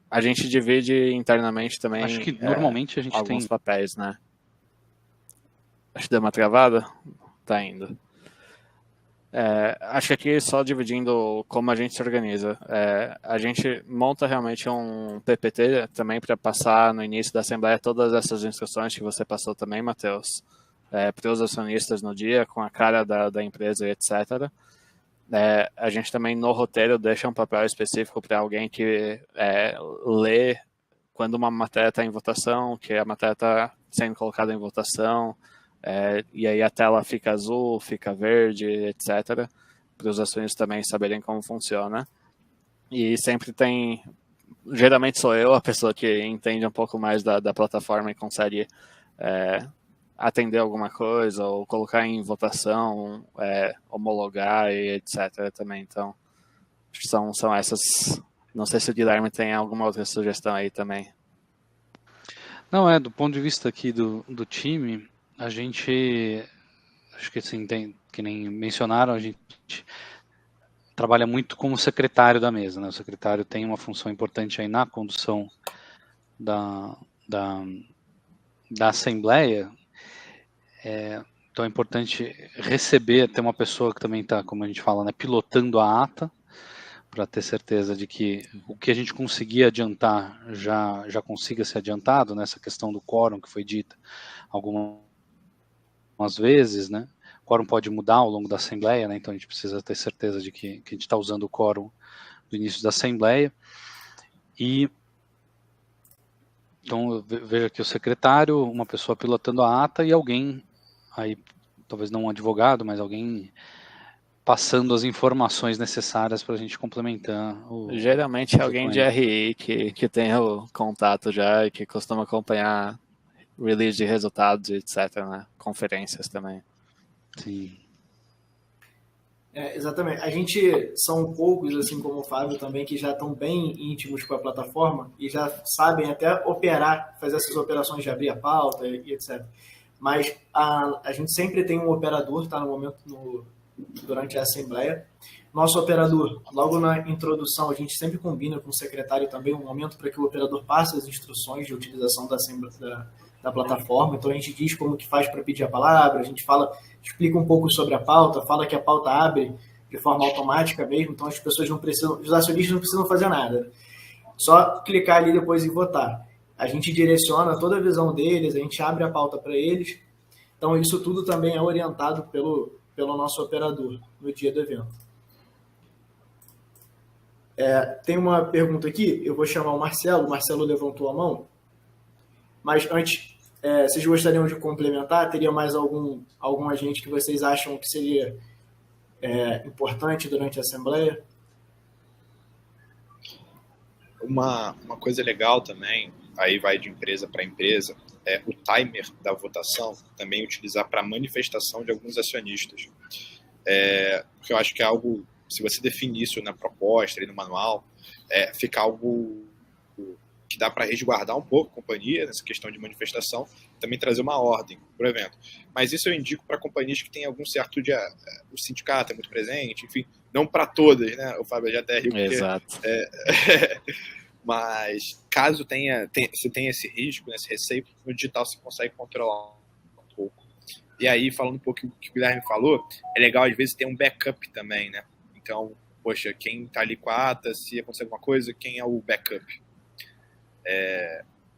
a gente divide internamente também. Acho que normalmente a gente alguns tem papéis, né? Acho que deu uma travada? Tá indo. Acho que aqui só dividindo como a gente se organiza. A gente monta realmente um PPT também para passar no início da Assembleia todas essas instruções que você passou também, Matheus, para os acionistas no dia, com a cara da empresa, etc. A gente também no roteiro deixa um papel específico para alguém que lê quando uma matéria está em votação, que a matéria está sendo colocada em votação, e aí a tela fica azul, fica verde, etc., para os acionistas também saberem como funciona. E sempre tem, geralmente sou eu a pessoa que entende um pouco mais da plataforma e consegue atender alguma coisa, ou colocar em votação, homologar e etc. também. Então, acho que são essas. Não sei se o Guilherme tem alguma outra sugestão aí também. Não, do ponto de vista aqui do time, a gente, acho que assim, que nem mencionaram, a gente trabalha muito como secretário da mesa, né? O secretário tem uma função importante aí na condução da Assembleia, Então é importante receber, ter uma pessoa que também está, como a gente fala, né, pilotando a ata, para ter certeza de que o que a gente conseguir adiantar já consiga ser adiantado, nessa questão do quórum que foi dita algumas vezes, né? O quórum pode mudar ao longo da Assembleia, né? Então a gente precisa ter certeza de que a gente está usando o quórum do início da Assembleia. E então veja aqui o secretário, uma pessoa pilotando a ata e alguém, aí talvez não um advogado, mas alguém passando as informações necessárias para a gente complementar. Geralmente é alguém de RI que tem o contato já e que costuma acompanhar release de resultados, etc., né? Conferências também. Sim. Exatamente. A gente são poucos, assim como o Fábio também, que já estão bem íntimos com a plataforma e já sabem até operar, fazer essas operações de abrir a pauta e etc. Mas a gente sempre tem um operador, tá, no momento durante a Assembleia. Nosso operador, logo na introdução, a gente sempre combina com o secretário também um momento para que o operador passe as instruções de utilização da plataforma. Então a gente diz como que faz para pedir a palavra, a gente explica um pouco sobre a pauta, fala que a pauta abre de forma automática mesmo, então as pessoas não precisam, os acionistas não precisam fazer nada. Só clicar ali depois e votar. A gente direciona toda a visão deles, a gente abre a pauta para eles. Então isso tudo também é orientado pelo nosso operador no dia do evento. Tem uma pergunta aqui, eu vou chamar o Marcelo levantou a mão, mas antes, vocês gostariam de complementar? Teria mais algum agente que vocês acham que seria importante durante a Assembleia? Uma coisa legal também, aí vai de empresa para empresa, é o timer da votação também utilizar para manifestação de alguns acionistas. Porque eu acho que é algo, se você definir isso na proposta e no manual, fica algo que dá para resguardar um pouco a companhia nessa questão de manifestação, também trazer uma ordem para o evento. Mas isso eu indico para companhias que têm algum certo o sindicato é muito presente, enfim, não para todas, né? O Fábio já até riu porque... Exato. Mas caso você tenha esse risco, esse receio, no digital você consegue controlar um pouco. E aí, falando um pouco do que o Guilherme falou, é legal às vezes ter um backup também, né? Então, poxa, quem tá ali com a ata, se acontecer alguma coisa, quem é o backup?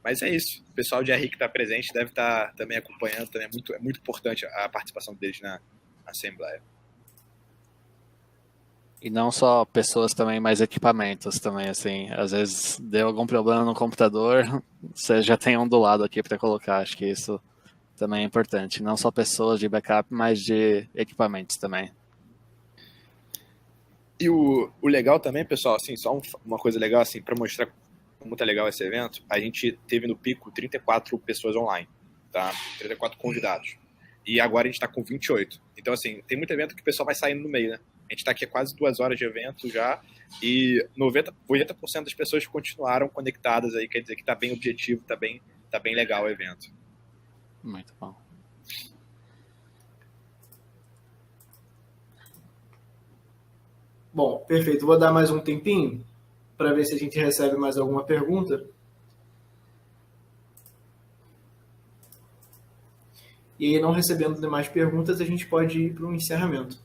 Mas é isso. O pessoal de RI que está presente deve estar também acompanhando. Também é muito importante a participação deles na Assembleia. E não só pessoas também, mas equipamentos também, assim. Às vezes deu algum problema no computador, você já tem um do lado aqui para colocar. Acho que isso também é importante. Não só pessoas de backup, mas de equipamentos também. E o legal também, pessoal, assim, só uma coisa legal, assim, para mostrar como tá legal esse evento, a gente teve no pico 34 pessoas online, tá? 34 convidados. E agora a gente tá com 28. Então, assim, tem muito evento que o pessoal vai saindo no meio, né? A gente tá aqui há quase 2 horas de evento já e 80% das pessoas continuaram conectadas aí, quer dizer que tá bem objetivo, tá bem legal o evento. Muito bom. Bom, perfeito. Vou dar mais um tempinho para ver se a gente recebe mais alguma pergunta. E aí, não recebendo demais perguntas, a gente pode ir para um encerramento.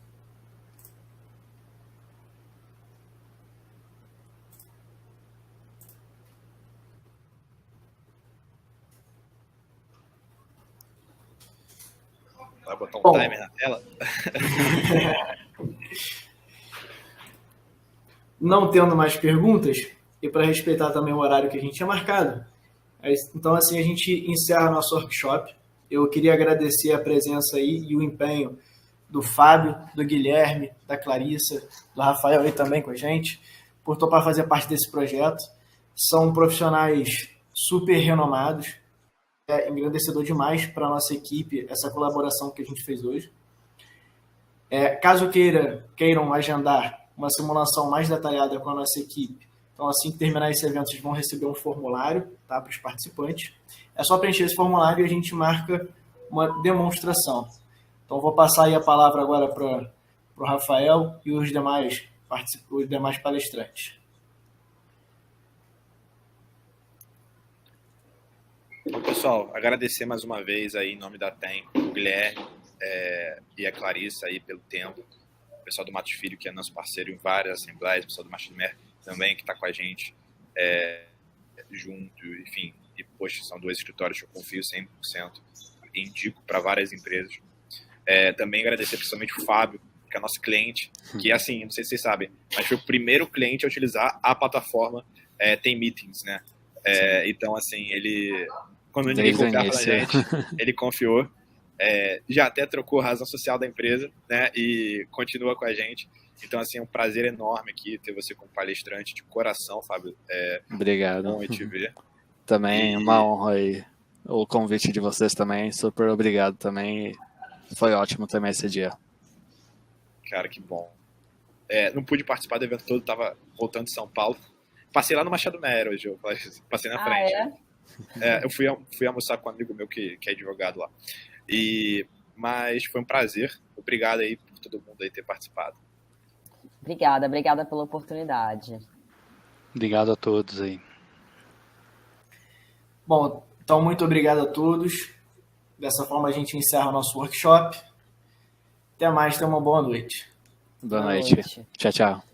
Vai botar um timer na tela? Não tendo mais perguntas, e para respeitar também o horário que a gente tinha marcado, então assim a gente encerra nosso workshop. Eu queria agradecer a presença aí e o empenho do Fábio, do Guilherme, da Clarissa, do Rafael aí também com a gente, por topar fazer parte desse projeto. São profissionais super renomados, é engrandecedor demais para a nossa equipe essa colaboração que a gente fez hoje. Caso queiram agendar uma simulação mais detalhada com a nossa equipe, então assim que terminar esse evento, vocês vão receber um formulário, tá, para os participantes. É só preencher esse formulário e a gente marca uma demonstração. Então vou passar aí a palavra agora para o Rafael e os demais palestrantes. Então, pessoal, agradecer mais uma vez aí em nome da TEM, o Guilherme, e a Clarissa aí pelo tempo, o pessoal do Matos Filho, que é nosso parceiro em várias assembleias, o pessoal do Machine Mer também, que está com a gente junto, enfim, e poxa, são 2 escritórios que eu confio 100%, indico para várias empresas. Também agradecer principalmente o Fábio, que é nosso cliente, que assim, não sei se vocês sabem, mas foi o primeiro cliente a utilizar a plataforma Tem Meetings, né? Então, assim, ele, quando ninguém confiava na gente, ele confiou, já até trocou a razão social da empresa, né? E continua com a gente. Então, assim, é um prazer enorme aqui ter você como palestrante de coração, Fábio. Obrigado. Bom te ver. Também uma honra aí. O convite de vocês também, super obrigado também. Foi ótimo também esse dia. Cara, que bom. Não pude participar do evento todo, tava voltando de São Paulo. Passei lá no Machado Mero hoje, eu passei na frente. Eu fui almoçar com um amigo meu que é advogado lá. Mas foi um prazer. Obrigado aí por todo mundo aí ter participado. Obrigada pela oportunidade. Obrigado a todos aí. Bom, então muito obrigado a todos. Dessa forma a gente encerra o nosso workshop. Até mais, tenha uma boa noite. Boa noite. Tchau, tchau.